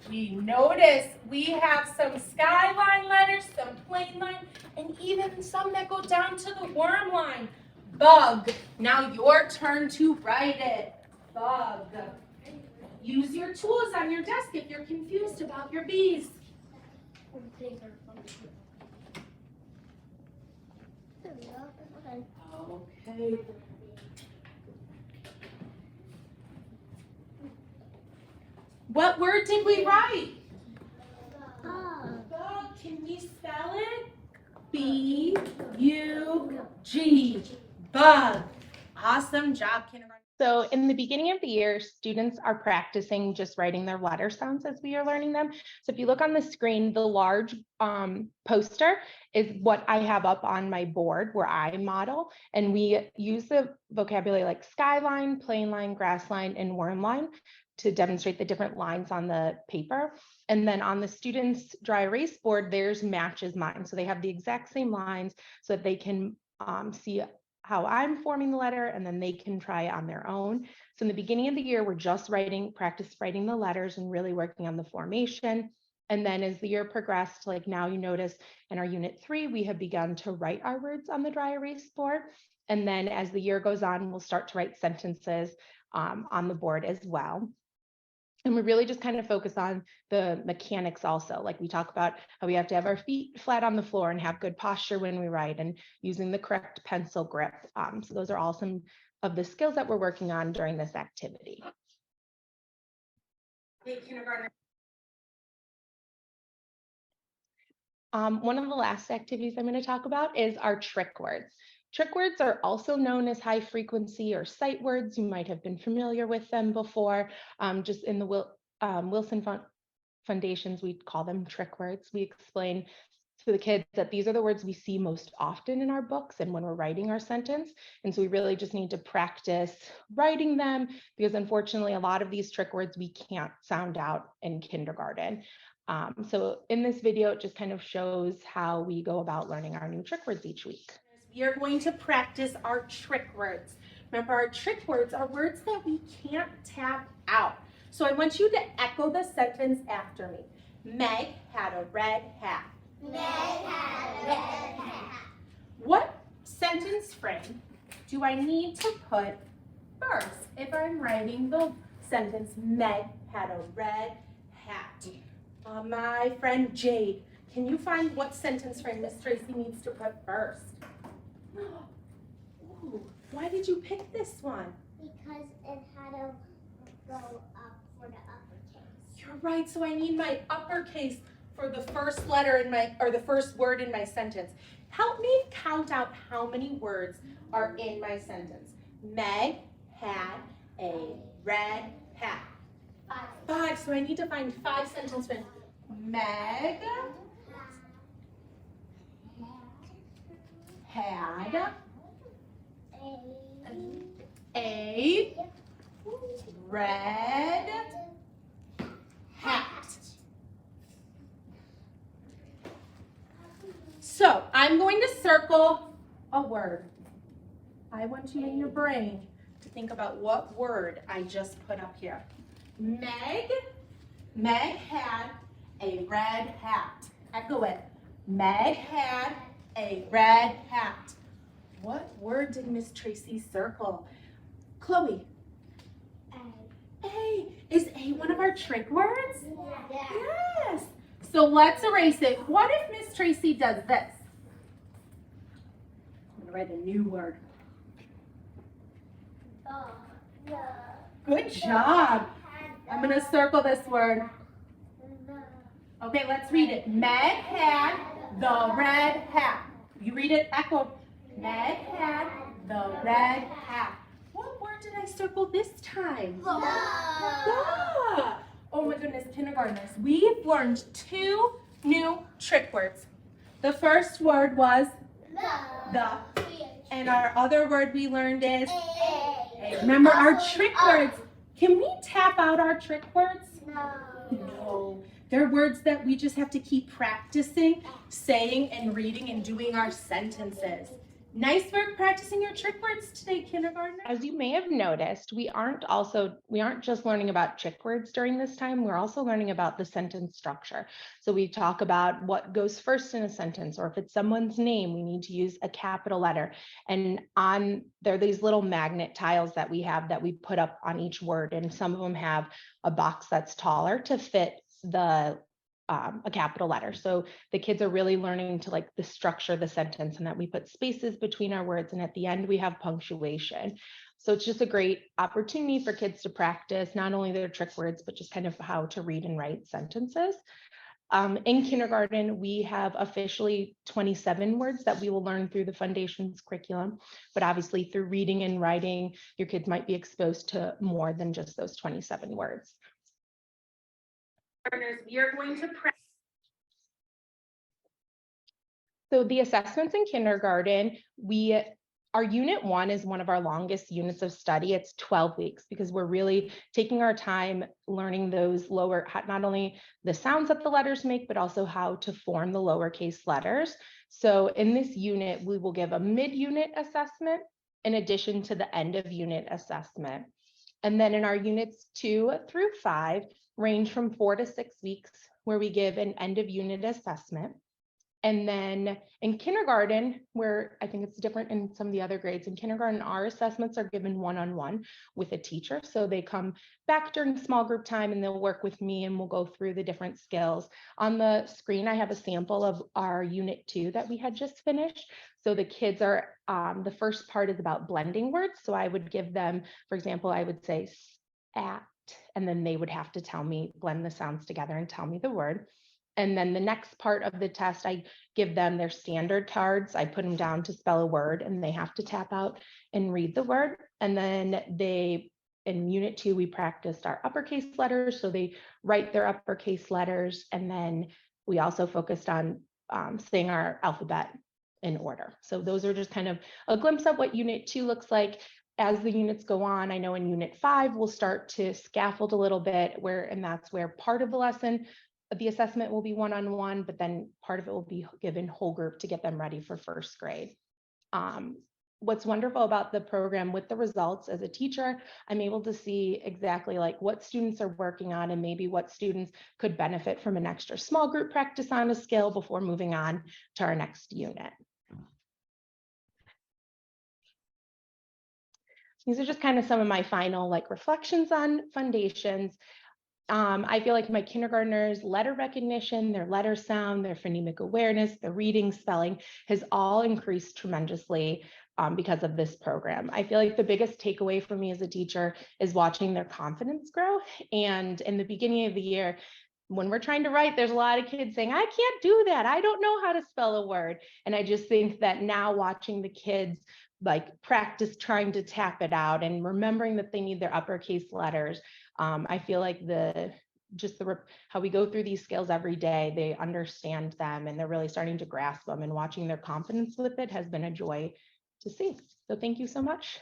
Speaker 5: B-U-G. Notice we have some skyline letters, some plain line, and even some that go down to the worm line. Bug. Now your turn to write it. Bug. Use your tools on your desk if you're confused about your B's. Okay. What word did we write? Bug. Can we spell it? B-U-G. Bug. Awesome job, kindergarten.
Speaker 3: So in the beginning of the year, students are practicing just writing their letter sounds as we are learning them. So if you look on the screen, the large poster is what I have up on my board where I model. And we use the vocabulary like skyline, plain line, grass line, and worm line to demonstrate the different lines on the paper. And then on the students' dry erase board, theirs matches mine. So they have the exact same lines so that they can see how I'm forming the letter, and then they can try it on their own. So in the beginning of the year, we're just practice writing the letters and really working on the formation. And then as the year progressed, like now you notice in our unit 3, we have begun to write our words on the dry erase board. And then as the year goes on, we'll start to write sentences on the board as well. And we really just kind of focus on the mechanics also. Like we talk about how we have to have our feet flat on the floor and have good posture when we write and using the correct pencil grip. So those are all some of the skills that we're working on during this activity. One of the last activities I'm going to talk about is our trick words. Trick words are also known as high frequency or sight words. You might have been familiar with them before. Just in the Wilson Fundations, we call them trick words. We explain to the kids that these are the words we see most often in our books and when we're writing our sentence. And so we really just need to practice writing them because unfortunately, a lot of these trick words we can't sound out in kindergarten. So in this video, it just kind of shows how we go about learning our new trick words each week.
Speaker 5: We are going to practice our trick words. Remember, our trick words are words that we can't tap out. So I want you to echo the sentence after me. Meg had a red hat.
Speaker 6: Meg had a red hat.
Speaker 5: What sentence frame do I need to put first if I'm writing the sentence Meg had a red hat? My friend Jade, can you find what sentence frame Miss Tracy needs to put first? Ooh, why did you pick this one?
Speaker 6: Because it had to go up for the uppercase.
Speaker 5: You're right, so I need my uppercase for the first letter in the first word in my sentence. Help me count out how many words are in my sentence. Meg had a red hat. 5, so I need to find 5 sentence frames. Meg had a red hat. So So I'm going to circle a word. I want you in your brain to think about what word I just put up here. Meg had a red hat. Echo it. Meg had a red hat. What word did Miss Tracy circle? Chloe. A. Is A one of our trick words? Yes. So let's erase it. What if Miss Tracy does this? I'm gonna write a new word. Good job. I'm gonna circle this word. Okay, let's read it. Meg had the red hat. You read it, echo. Meg had the red hat. What word did I circle this time? The. Oh my goodness, kindergartners. We've learned 2 new trick words. The first word was the. And our other word we learned is A. Remember our trick words. Can we tap out our trick words? No. They're words that we just have to keep practicing, saying and reading and doing our sentences. Nice work practicing your trick words today, kindergartners.
Speaker 3: As you may have noticed, we aren't just learning about trick words during this time, we're also learning about the sentence structure. So we talk about what goes first in a sentence, or if it's someone's name, we need to use a capital letter. And there are these little magnet tiles that we have that we put up on each word, and some of them have a box that's taller to fit a capital letter. So the kids are really learning to like the structure of the sentence, and that we put spaces between our words, and at the end we have punctuation. So it's just a great opportunity for kids to practice not only their trick words, but just kind of how to read and write sentences. In kindergarten, we have officially 27 words that we will learn through the Fundations curriculum, but obviously through reading and writing, your kids might be exposed to more than just those 27 words.
Speaker 4: We are going to practice.
Speaker 3: So the assessments in kindergarten, our unit 1 is one of our longest units of study. It's 12 weeks because we're really taking our time learning those not only the sounds that the letters make, but also how to form the lowercase letters. So in this unit, we will give a mid-unit assessment in addition to the end of unit assessment. And then in our units 2 through 5 range from 4 to 6 weeks, where we give an end of unit assessment. And then in kindergarten, where I think it's different in some of the other grades, in kindergarten, our assessments are given one-on-one with a teacher. So they come back during small group time and they'll work with me and we'll go through the different skills. On the screen, I have a sample of our unit 2 that we had just finished. So the kids are, the first part is about blending words. So I would give them, for example, I would say at, and then they would have to tell me, blend the sounds together and tell me the word. And then the next part of the test, I give them their standard cards. I put them down to spell a word and they have to tap out and read the word. And then in unit 2, we practiced our uppercase letters. So they write their uppercase letters. And then we also focused on saying our alphabet in order. So those are just kind of a glimpse of what unit 2 looks like. As the units go on, I know in unit 5, we'll start to scaffold a little bit and that's where part of the lesson, the assessment will be one-on-one, but then part of it will be given whole group to get them ready for first grade. What's wonderful about the program with the results as a teacher, I'm able to see exactly like what students are working on and maybe what students could benefit from an extra small group practice on a skill before moving on to our next unit. These are just kind of some of my final reflections on Fundations. I feel like my kindergartners' letter recognition, their letter sound, their phonemic awareness, their reading, spelling has all increased tremendously because of this program. I feel like the biggest takeaway for me as a teacher is watching their confidence grow. And in the beginning of the year, when we're trying to write, there's a lot of kids saying, I can't do that. I don't know how to spell a word. And I just think that now watching the kids practice trying to tap it out and remembering that they need their uppercase letters. I feel like how we go through these skills every day, they understand them and they're really starting to grasp them, and watching their confidence with it has been a joy to see. So thank you so much.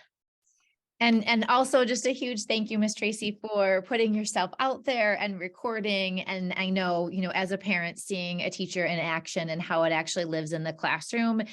Speaker 1: And also just a huge thank you, Miss Tracy, for putting yourself out there and recording. And I know, as a parent, seeing a teacher in action and how it actually lives in the classroom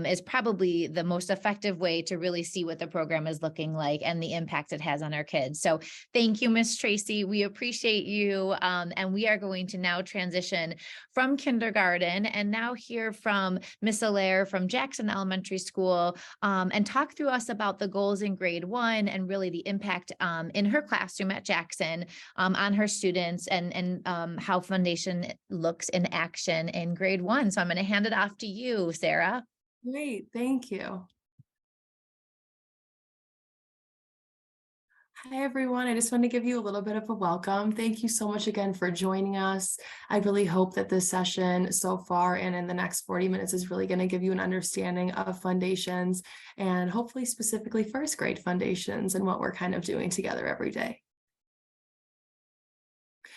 Speaker 1: is probably the most effective way to really see what the program is looking like and the impact it has on our kids. So thank you, Miss Tracy. We appreciate you. And we are going to now transition from kindergarten and now hear from Miss Allaire from Jackson Elementary School and talk through us about the goals in grade 1 and really the impact in her classroom at Jackson on her students and how Foundation looks in action in grade 1. So I'm going to hand it off to you, Sarah.
Speaker 7: Great, thank you. Hi, everyone. I just want to give you a little bit of a welcome. Thank you so much again for joining us. I really hope that this session so far and in the next 40 minutes is really going to give you an understanding of Foundations and hopefully specifically first grade Foundations and what we're kind of doing together every day.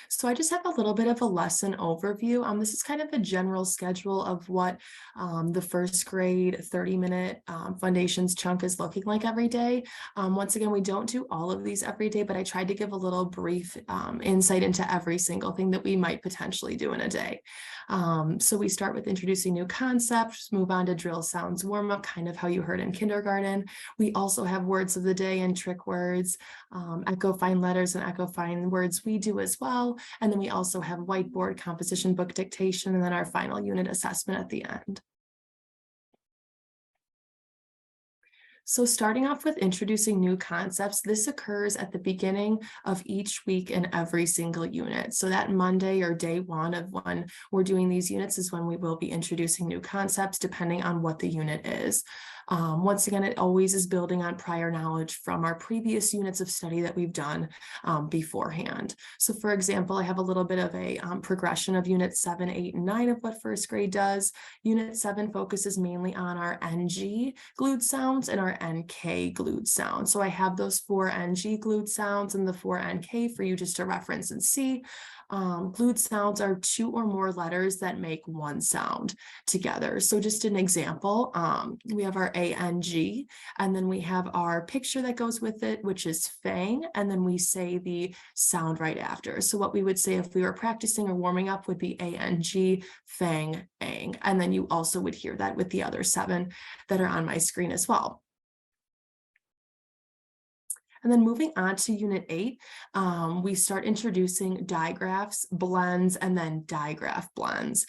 Speaker 7: So I just have a little bit of a lesson overview. This is kind of a general schedule of what the first grade 30-minute Foundations chunk is looking like every day. Once again, we don't do all of these every day, but I tried to give a little brief insight into every single thing that we might potentially do in a day. So we start with introducing new concepts, move on to drill sounds warm-up, kind of how you heard in kindergarten. We also have words of the day and trick words, echo fine letters and echo fine words we do as well. And then we also have whiteboard, composition book dictation, and then our final unit assessment at the end. So starting off with introducing new concepts, this occurs at the beginning of each week in every single unit. So that Monday or day 1 of when we're doing these units is when we will be introducing new concepts, depending on what the unit is. Once again, it always is building on prior knowledge from our previous units of study that we've done beforehand. So for example, I have a little bit of a progression of units 7, 8, and 9 of what first grade does. Unit 7 focuses mainly on our NG glued sounds and our NK glued sounds. So I have those 4 NG glued sounds and the 4 NK for you just to reference and see. Glued sounds are 2 or more letters that make one sound together. So just an example, we have our ANG, and then we have our picture that goes with it, which is fang, and then we say the sound right after. So what we would say if we were practicing or warming up would be ANG, fang, ang, and then you also would hear that with the other 7 that are on my screen as well. And then moving on to unit 8, we start introducing digraphs, blends, and then digraph blends.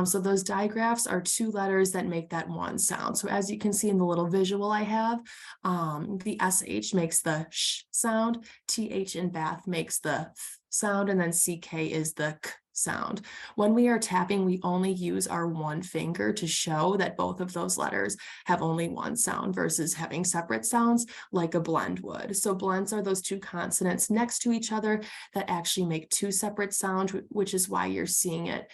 Speaker 7: So those digraphs are 2 letters that make that one sound. So as you can see in the little visual I have, the SH makes the sh sound, TH in bath makes the th sound, and then CK is the k sound. When we are tapping, we only use our one finger to show that both of those letters have only one sound versus having separate sounds like a blend would. So blends are those 2 consonants next to each other that actually make 2 separate sounds, which is why you're seeing it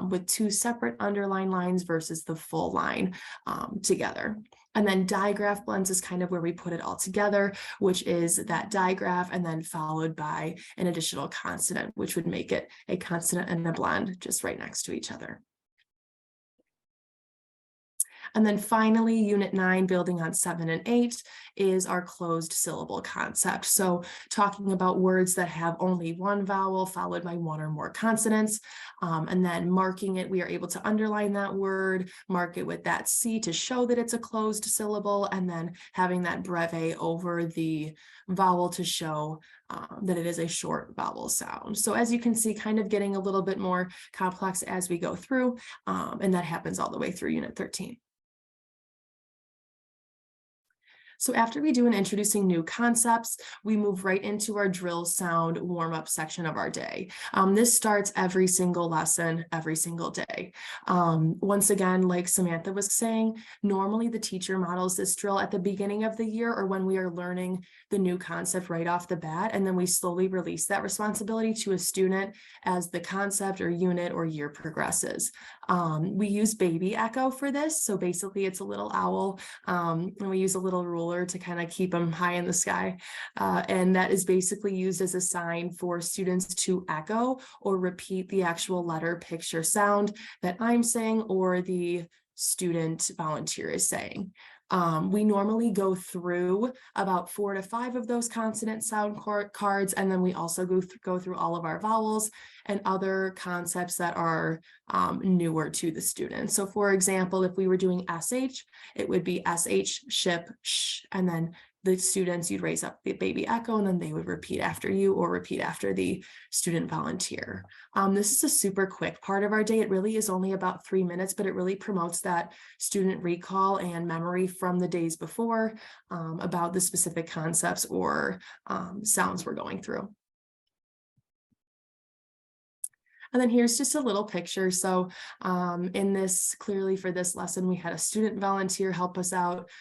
Speaker 7: with 2 separate underline lines versus the full line together. And then digraph blends is kind of where we put it all together, which is that digraph and then followed by an additional consonant, which would make it a consonant and a blend just right next to each other. And then finally, unit 9, building on 7 and 8, is our closed syllable concept. So talking about words that have only one vowel followed by 1 or more consonants, and then marking it, we are able to underline that word, mark it with that C to show that it's a closed syllable, and then having that breve over the vowel to show that it is a short vowel sound. So as you can see, kind of getting a little bit more complex as we go through, and that happens all the way through unit 13. So after we do an introducing new concepts, we move right into our drill sound warm-up section of our day. This starts every single lesson, every single day. Once again, like Samantha was saying, normally the teacher models this drill at the beginning of the year or when we are learning the new concept right off the bat, and then we slowly release that responsibility to a student as the concept or unit or year progresses. We use baby echo for this. So basically it's a little owl, and we use a little ruler to kind of keep them high in the sky. And that is basically used as a sign for students to echo or repeat the actual letter, picture, sound that I'm saying or the student volunteer is saying. We normally go through about 4 to 5 of those consonant sound cards, and then we also go through all of our vowels and other concepts that are newer to the student. So for example, if we were doing SH, it would be SH, ship, sh, and then the students, you'd raise up the baby echo, and then they would repeat after you or repeat after the student volunteer. This is a super quick part of our day. It really is only about 3 minutes, but it really promotes that student recall and memory from the days before about the specific concepts or sounds we're going through. And then here's just a little picture. So in this, clearly for this lesson, we had a student volunteer help us out.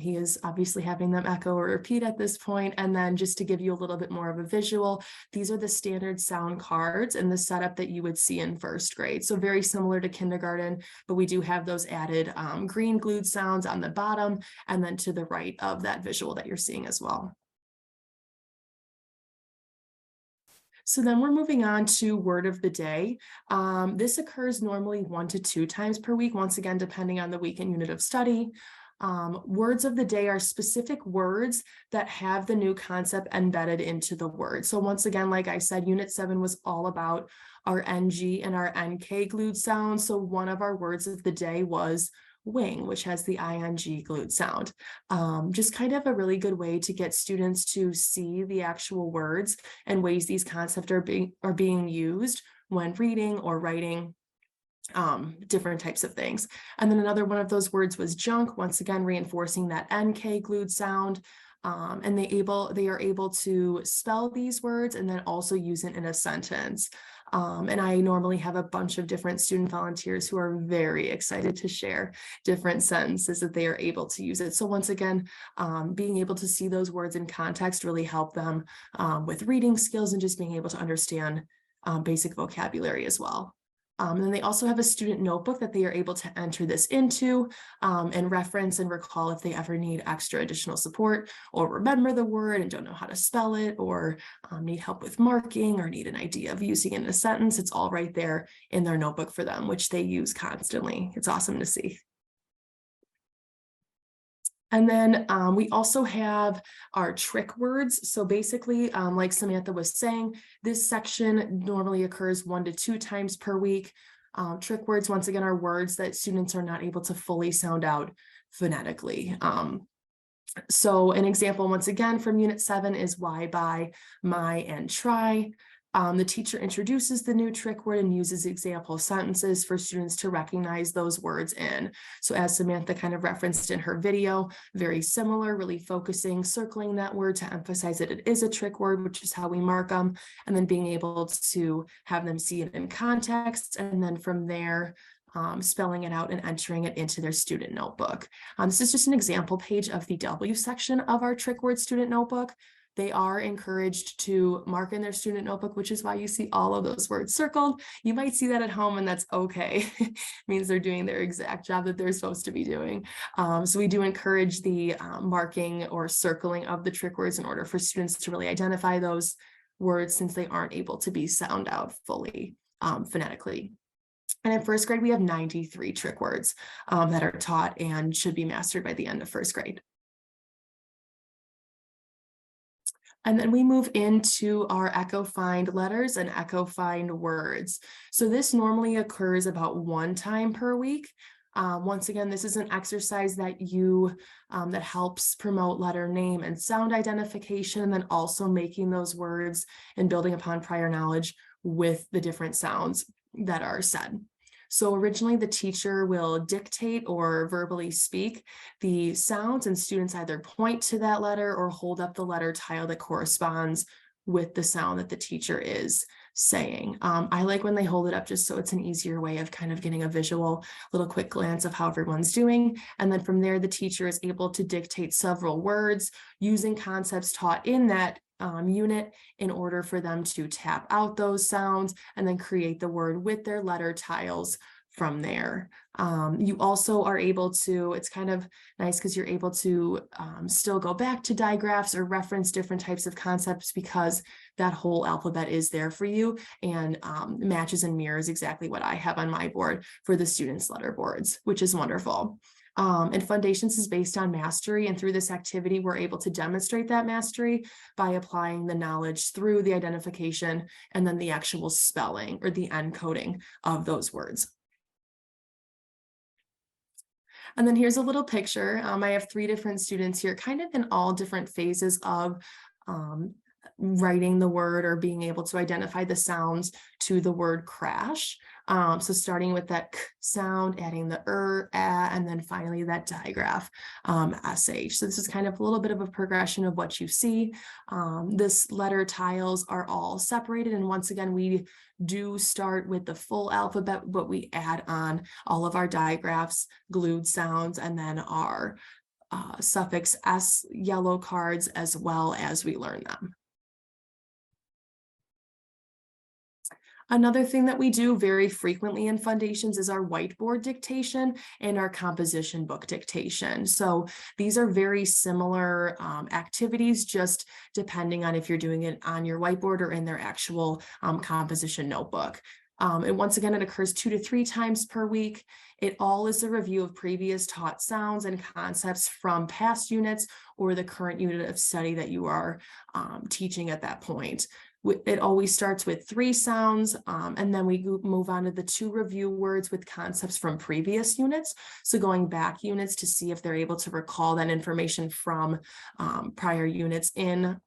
Speaker 7: He is obviously having them echo or repeat at this point. And then just to give you a little bit more of a visual, these are the standard sound cards and the setup that you would see in first grade. So very similar to kindergarten, but we do have those added green glued sounds on the bottom and then to the right of that visual that you're seeing as well. So then we're moving on to word of the day. This occurs normally 1 to 2 times per week, once again, depending on the week and unit of study. Words of the day are specific words that have the new concept embedded into the word. So once again, like I said, Unit 7 was all about our NG and our NK glued sounds. So one of our words of the day was wing, which has the ing glued sound. Just kind of a really good way to get students to see the actual words and ways these concepts are being used when reading or writing different types of things. And then another one of those words was junk, once again reinforcing that NK glued sound. And they are able to spell these words and then also use it in a sentence. And I normally have a bunch of different student volunteers who are very excited to share different sentences that they are able to use it. So once again, being able to see those words in context really help them with reading skills and just being able to understand basic vocabulary as well. And then they also have a student notebook that they are able to enter this into and reference and recall if they ever need extra additional support or remember the word and don't know how to spell it or need help with marking or need an idea of using it in a sentence. It's all right there in their notebook for them, which they use constantly. It's awesome to see. And then we also have our trick words. So basically, like Samantha was saying, this section normally occurs 1 to 2 times per week. Trick words, once again, are words that students are not able to fully sound out phonetically. So an example, once again, from Unit 7 is why, by, my, and try. The teacher introduces the new trick word and uses example sentences for students to recognize those words in. So as Samantha kind of referenced in her video, very similar, really focusing, circling that word to emphasize that it is a trick word, which is how we mark them, and then being able to have them see it in context. And then from there, spelling it out and entering it into their student notebook. This is just an example page of the W section of our trick word student notebook. They are encouraged to mark in their student notebook, which is why you see all of those words circled. You might see that at home and that's okay. It means they're doing their exact job that they're supposed to be doing. So we do encourage the marking or circling of the trick words in order for students to really identify those words since they aren't able to be sound out fully phonetically. And in first grade, we have 93 trick words that are taught and should be mastered by the end of first grade. And then we move into our echo find letters and echo find words. So this normally occurs about 1 time per week. Once again, this is an exercise that that helps promote letter name and sound identification, and then also making those words and building upon prior knowledge with the different sounds that are said. So originally the teacher will dictate or verbally speak the sounds and students either point to that letter or hold up the letter tile that corresponds with the sound that the teacher is saying. I like when they hold it up just so it's an easier way of kind of getting a visual little quick glance of how everyone's doing. And then from there, the teacher is able to dictate several words using concepts taught in that unit in order for them to tap out those sounds and then create the word with their letter tiles from there. You also are able to, it's kind of nice because you're able to still go back to digraphs or reference different types of concepts because that whole alphabet is there for you and matches and mirrors exactly what I have on my board for the students' letter boards, which is wonderful. And Fundations is based on mastery, and through this activity, we're able to demonstrate that mastery by applying the knowledge through the identification and then the actual spelling or the encoding of those words. And then here's a little picture. I have 3 different students here, kind of in all different phases of writing the word or being able to identify the sounds to the word crash. So starting with that k sound, adding the and then finally that digraph, sh. So this is kind of a little bit of a progression of what you see. This letter tiles are all separated. And once again, we do start with the full alphabet, but we add on all of our digraphs, glued sounds, and then our suffix s yellow cards as well as we learn them. Another thing that we do very frequently in Fundations is our whiteboard dictation and our composition book dictation. So these are very similar activities, just depending on if you're doing it on your whiteboard or in their actual composition notebook. And once again, it occurs 2 to 3 times per week. It all is a review of previous taught sounds and concepts from past units or the current unit of study that you are teaching at that point. It always starts with 3 sounds, and then we move on to the 2 review words with concepts from previous units. So going back units to see if they're able to recall that information from prior units in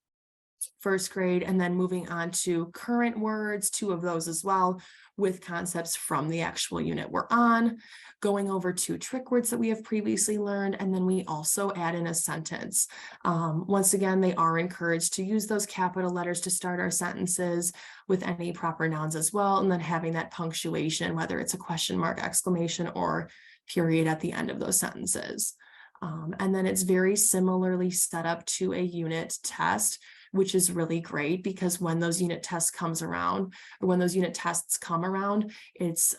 Speaker 7: first grade, and then moving on to current words, 2 of those as well, with concepts from the actual unit we're on, going over 2 trick words that we have previously learned, and then we also add in a sentence. Once again, they are encouraged to use those capital letters to start our sentences with any proper nouns as well, and then having that punctuation, whether it's a question mark, exclamation, or period at the end of those sentences. And then it's very similarly set up to a unit test, which is really great because when those unit tests come around, it's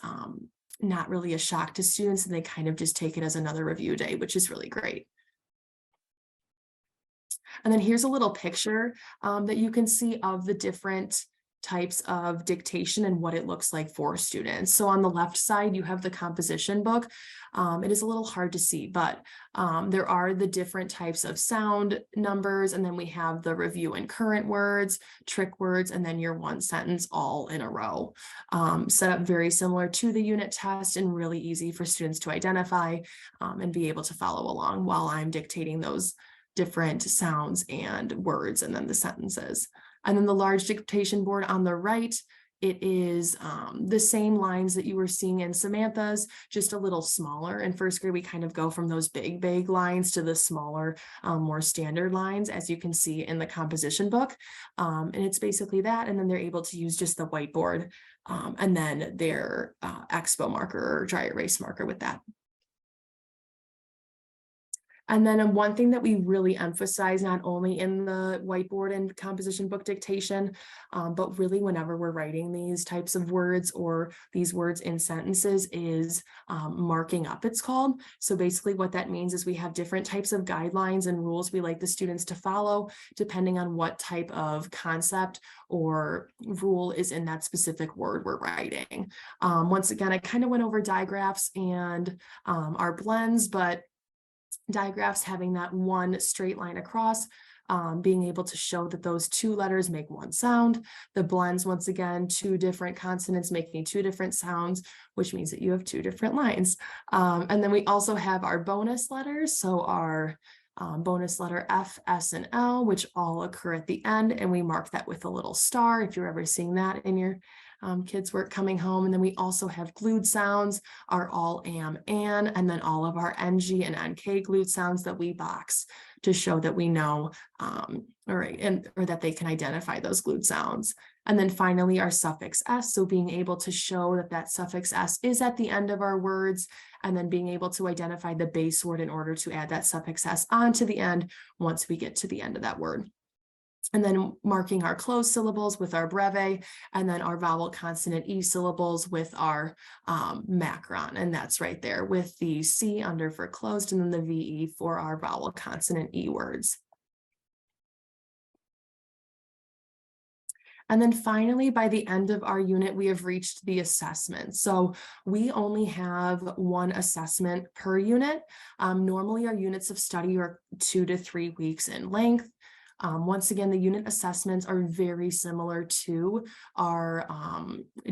Speaker 7: not really a shock to students, and they kind of just take it as another review day, which is really great. And then here's a little picture that you can see of the different types of dictation and what it looks like for students. So on the left side, you have the composition book. It is a little hard to see, but there are the different types of sound numbers, and then we have the review and current words, trick words, and then your 1 sentence all in a row. Set up very similar to the unit test and really easy for students to identify and be able to follow along while I'm dictating those different sounds and words and then the sentences. And then the large dictation board on the right, it is the same lines that you were seeing in Samantha's, just a little smaller. In first grade, we kind of go from those big lines to the smaller, more standard lines, as you can see in the composition book. And it's basically that. And then they're able to use just the whiteboard and then their expo marker or dry erase marker with that. And then one thing that we really emphasize, not only in the whiteboard and composition book dictation, but really whenever we're writing these types of words or these words in sentences, is marking up, it's called. So basically what that means is we have different types of guidelines and rules we like the students to follow, depending on what type of concept or rule is in that specific word we're writing. Once again, I kind of went over digraphs and our blends, but digraphs having that 1 straight line across, being able to show that those 2 letters make 1 sound. The blends, once again, 2 different consonants making 2 different sounds, which means that you have 2 different lines. And then we also have our bonus letters. So our bonus letter F, S, and L, which all occur at the end, and we mark that with a little star if you're ever seeing that in your kids' work coming home. And then we also have glued sounds, our all, am, and then all of our NG and NK glued sounds that we box to show that we know, or that they can identify those glued sounds. And then finally our suffix S, so being able to show that that suffix S is at the end of our words, and then being able to identify the base word in order to add that suffix S onto the end once we get to the end of that word. And then marking our closed syllables with our breve, and then our vowel consonant E syllables with our macron. And that's right there with the C under for closed, and then the VE for our vowel consonant E words. And then finally, by the end of our unit, we have reached the assessment. So we only have one assessment per unit. Normally, our units of study are 2 to 3 weeks in length. Once again, the unit assessments are very similar to our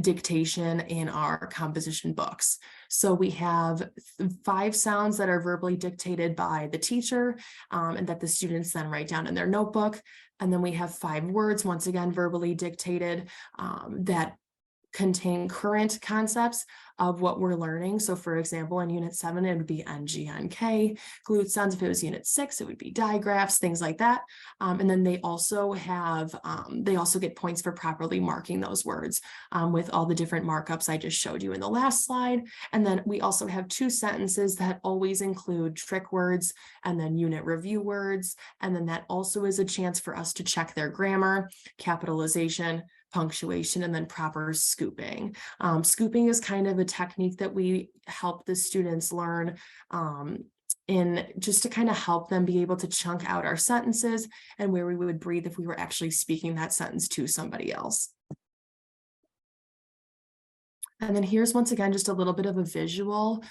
Speaker 7: dictation in our composition books. So we have 5 sounds that are verbally dictated by the teacher and that the students then write down in their notebook. And then we have 5 words, once again, verbally dictated that contain current concepts of what we're learning. So for example, in unit 7, it would be NG-NK, glute sounds. If it was unit 6, it would be digraphs, things like that. And then they also have, they also get points for properly marking those words with all the different markups I just showed you in the last slide. And then we also have 2 sentences that always include trick words and then unit review words. And then that also is a chance for us to check their grammar, capitalization, punctuation, and then proper scooping. Scooping is kind of a technique that we help the students learn in just to kind of help them be able to chunk out our sentences and where we would breathe if we were actually speaking that sentence to somebody else. And then here's once again just a little bit of a visual.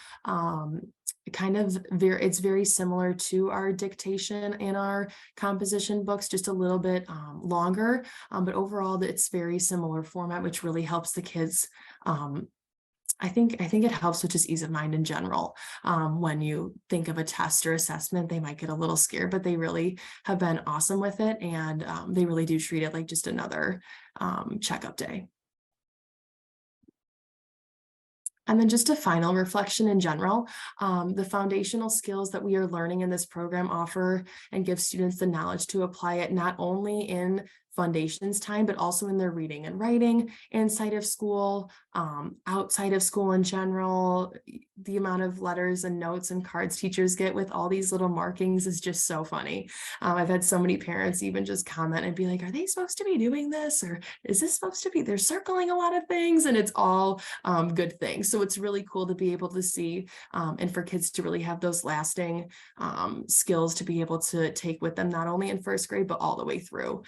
Speaker 7: It's very similar to our dictation in our composition books, just a little bit longer, but overall it's very similar format, which really helps the kids. I think it helps with just ease of mind in general. When you think of a test or assessment, they might get a little scared, but they really have been awesome with it, and they really do treat it like just another checkup day. And then just a final reflection in general, the foundational skills that we are learning in this program offer and give students the knowledge to apply it not only in Fundations time, but also in their reading and writing inside of school, outside of school in general. The amount of letters and notes and cards teachers get with all these little markings is just so funny. I've had so many parents even just comment and be like, are they supposed to be doing this? Or is this supposed to be, they're circling a lot of things, and it's all good things. So it's really cool to be able to see and for kids to really have those lasting skills to be able to take with them, not only in first grade, but all the way through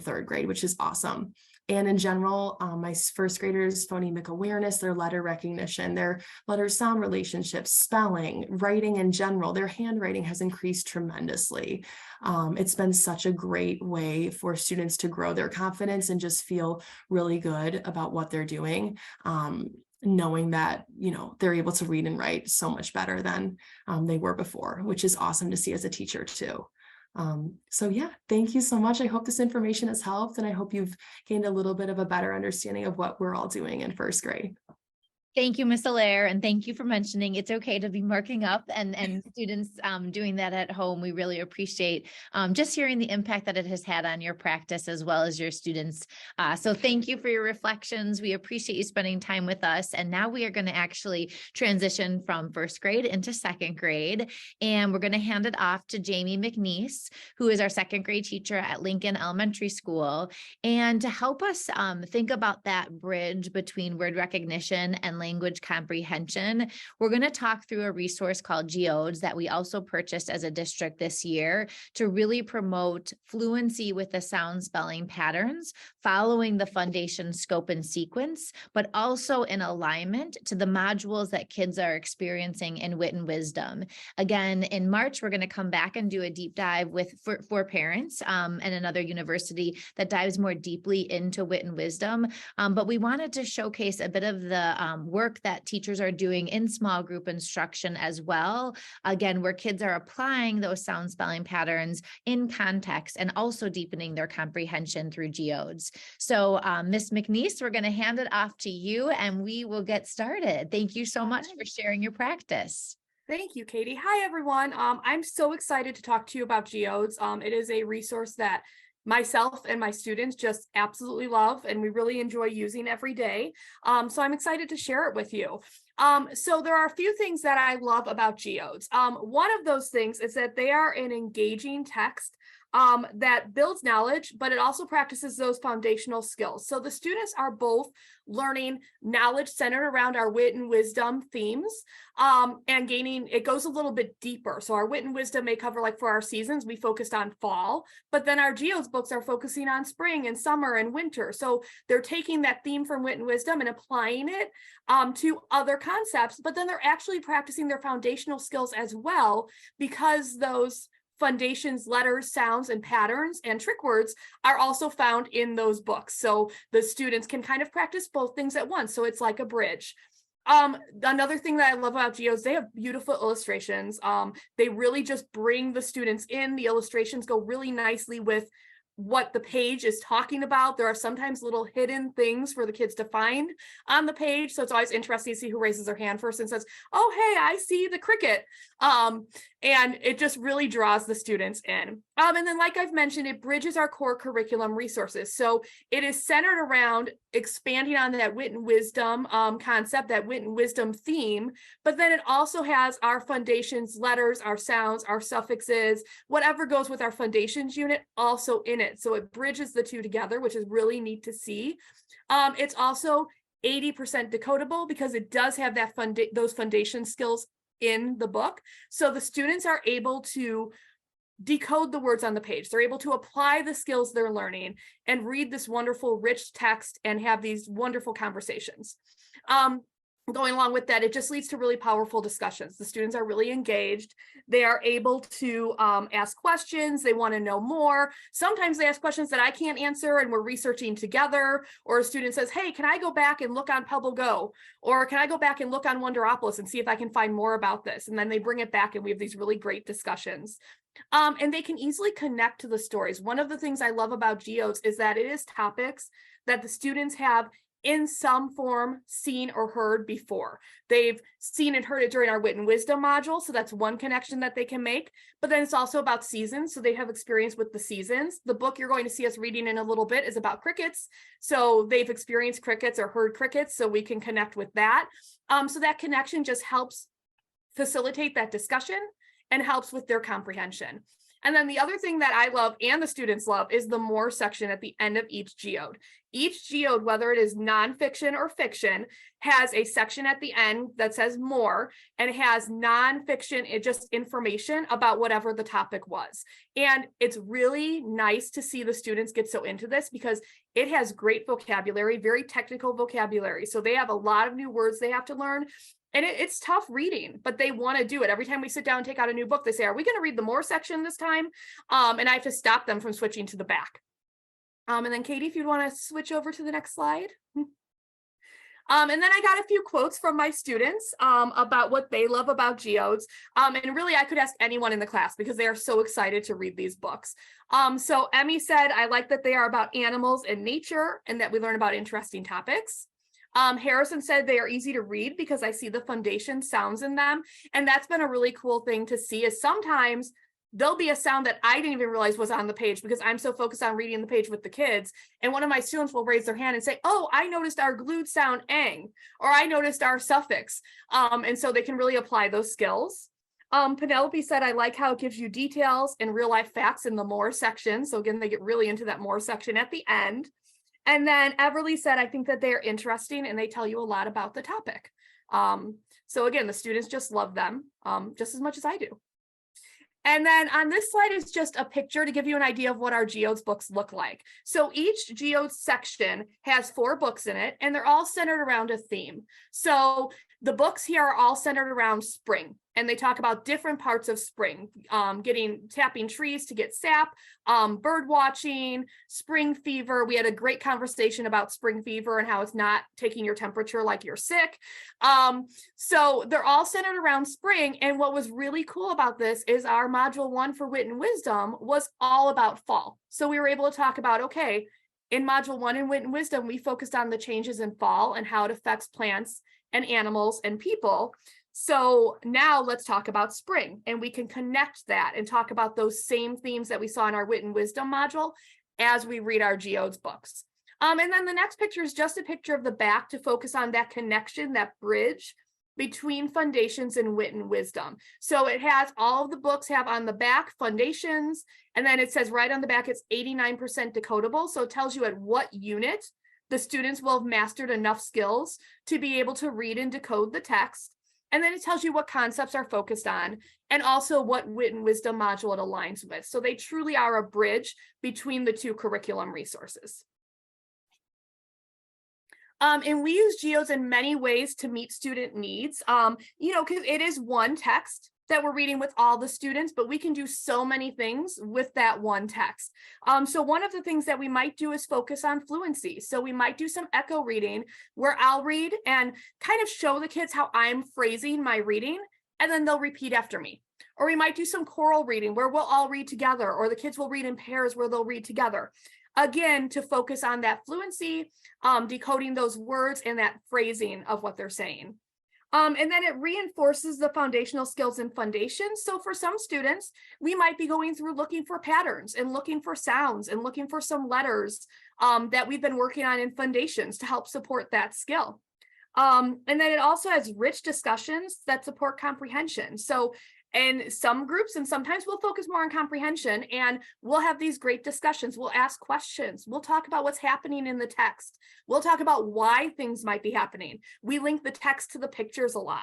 Speaker 7: third grade, which is awesome. And in general, my first graders' phonemic awareness, their letter recognition, their letter sound relationships, spelling, writing in general, their handwriting has increased tremendously. It's been such a great way for students to grow their confidence and just feel really good about what they're doing. Knowing that, you know, they're able to read and write so much better than they were before, which is awesome to see as a teacher too. So yeah, thank you so much. I hope this information has helped, and I hope you've gained a little bit of a better understanding of what we're all doing in first grade.
Speaker 1: Thank you, Ms. Allaire, and thank you for mentioning it's okay to be marking up and students doing that at home. We really appreciate just hearing the impact that it has had on your practice as well as your students. So thank you for your reflections. We appreciate you spending time with us. And now we are going to actually transition from first grade into second grade. And we're going to hand it off to Jamie McNeese, who is our second grade teacher at Lincoln Elementary School. And to help us think about that bridge between word recognition and language comprehension, we're going to talk through a resource called Geodes that we also purchased as a district this year to really promote fluency with the sound spelling patterns, following the Fundations scope and sequence, but also in alignment to the modules that kids are experiencing in Wit and Wisdom. Again, in March, we're going to come back and do a deep dive for parents and another university that dives more deeply into Wit and Wisdom. But we wanted to showcase a bit of the work that teachers are doing in small group instruction as well. Again, where kids are applying those sound spelling patterns in context and also deepening their comprehension through Geodes. So Ms. McNeese, we're going to hand it off to you and we will get started. Thank you so much for sharing your practice.
Speaker 8: Thank you, Katie. Hi, everyone. I'm so excited to talk to you about Geodes. It is a resource that myself and my students just absolutely love, and we really enjoy using every day. So I'm excited to share it with you. So there are a few things that I love about Geodes. One of those things is that they are an engaging text that builds knowledge, but it also practices those foundational skills. So the students are both learning knowledge centered around our wit and wisdom themes, and gaining, it goes a little bit deeper. So our wit and wisdom may cover, like for our seasons, we focused on fall, but then our Geodes books are focusing on spring and summer and winter. So they're taking that theme from wit and wisdom and applying it to other concepts, but then they're actually practicing their foundational skills as well, because those Fundations, letters, sounds, and patterns and trick words are also found in those books. So the students can kind of practice both things at once. So it's like a bridge. Another thing that I love about Geodes, they have beautiful illustrations. They really just bring the students in. The illustrations go really nicely with what the page is talking about. There are sometimes little hidden things for the kids to find on the page. So it's always interesting to see who raises their hand first and says, oh, hey, I see the cricket. And it just really draws the students in. And then, like I've mentioned, it bridges our core curriculum resources. So it is centered around expanding on that wit and wisdom concept, that wit and wisdom theme, but then it also has our Fundations, letters, our sounds, our suffixes, whatever goes with our Fundations unit also in it. So it bridges the two together, which is really neat to see. It's also 80% decodable because it does have that those foundation skills in the book. So the students are able to decode the words on the page. They're able to apply the skills they're learning and read this wonderful, rich text and have these wonderful conversations. Going along with that, it just leads to really powerful discussions. The students are really engaged. They are able to ask questions. They want to know more. Sometimes they ask questions that I can't answer and we're researching together. Or a student says, hey, can I go back and look on Pebble Go? Or can I go back and look on Wonderopolis and see if I can find more about this? And then they bring it back and we have these really great discussions. And they can easily connect to the stories. One of the things I love about Geodes is that it is topics that the students have in some form seen or heard before. They've seen and heard it during our wit and wisdom module. So that's one connection that they can make. But then it's also about seasons. So they have experience with the seasons. The book you're going to see us reading in a little bit is about crickets. So they've experienced crickets or heard crickets. So we can connect with that. So that connection just helps facilitate that discussion and helps with their comprehension. And then the other thing that I love and the students love is the more section at the end of each geode. Each geode, whether it is nonfiction or fiction, has a section at the end that says more, and it has nonfiction, it just information about whatever the topic was. And it's really nice to see the students get so into this because it has great vocabulary, very technical vocabulary. So they have a lot of new words they have to learn. And it's tough reading, but they want to do it. Every time we sit down and take out a new book, they say, are we going to read the more section this time? And I have to stop them from switching to the back. And then Katie, if you'd want to switch over to the next slide. And then I got a few quotes from my students about what they love about Geodes. And really, I could ask anyone in the class because they are so excited to read these books. So Emmy said, I like that they are about animals and nature and that we learn about interesting topics. Harrison said they are easy to read because I see the foundation sounds in them. And that's been a really cool thing to see is sometimes there'll be a sound that I didn't even realize was on the page because I'm so focused on reading the page with the kids. And one of my students will raise their hand and say, oh, I noticed our glued sound ang, or I noticed our suffix. And so they can really apply those skills. Penelope said, I like how it gives you details and real life facts in the more section. So again, they get really into that more section at the end. And then Everly said, I think that they're interesting and they tell you a lot about the topic. So again, the students just love them just as much as I do. And then on this slide is just a picture to give you an idea of what our Geodes books look like. So each Geodes section has 4 books in it, and they're all centered around a theme. So the books here are all centered around spring, and they talk about different parts of spring, tapping trees to get sap, bird watching, spring fever. We had a great conversation about spring fever and how it's not taking your temperature like you're sick. So they're all centered around spring. And what was really cool about this is our module 1 for wit and wisdom was all about fall. So we were able to talk about, okay, in module 1 in wit and wisdom, we focused on the changes in fall and how it affects plants and animals and people. So now let's talk about spring, and we can connect that and talk about those same themes that we saw in our wit and wisdom module as we read our Geodes books. And then the next picture is just a picture of the back to focus on that connection, that bridge between Fundations and Wit and Wisdom. So it has all of the books have on the back Fundations, and then it says right on the back it's 89% decodable. So it tells you at what unit the students will have mastered enough skills to be able to read and decode the text. And then it tells you what concepts are focused on and also what Wit and Wisdom module it aligns with. So they truly are a bridge between the two curriculum resources. And we use Geodes in many ways to meet student needs, because it is one text that we're reading with all the students, but we can do so many things with that one text. So one of the things that we might do is focus on fluency. So we might do some echo reading where I'll read and kind of show the kids how I'm phrasing my reading, and then they'll repeat after me. Or we might do some choral reading where we'll all read together, or the kids will read in pairs where they'll read together. Again, to focus on that fluency, decoding those words and that phrasing of what they're saying. And then it reinforces the foundational skills in Fundations. So for some students, we might be going through looking for patterns and looking for sounds and looking for some letters that we've been working on in Fundations to help support that skill. And then it also has rich discussions that support comprehension. So in some groups, and sometimes we'll focus more on comprehension, and we'll have these great discussions. We'll ask questions. We'll talk about what's happening in the text. We'll talk about why things might be happening. We link the text to the pictures a lot.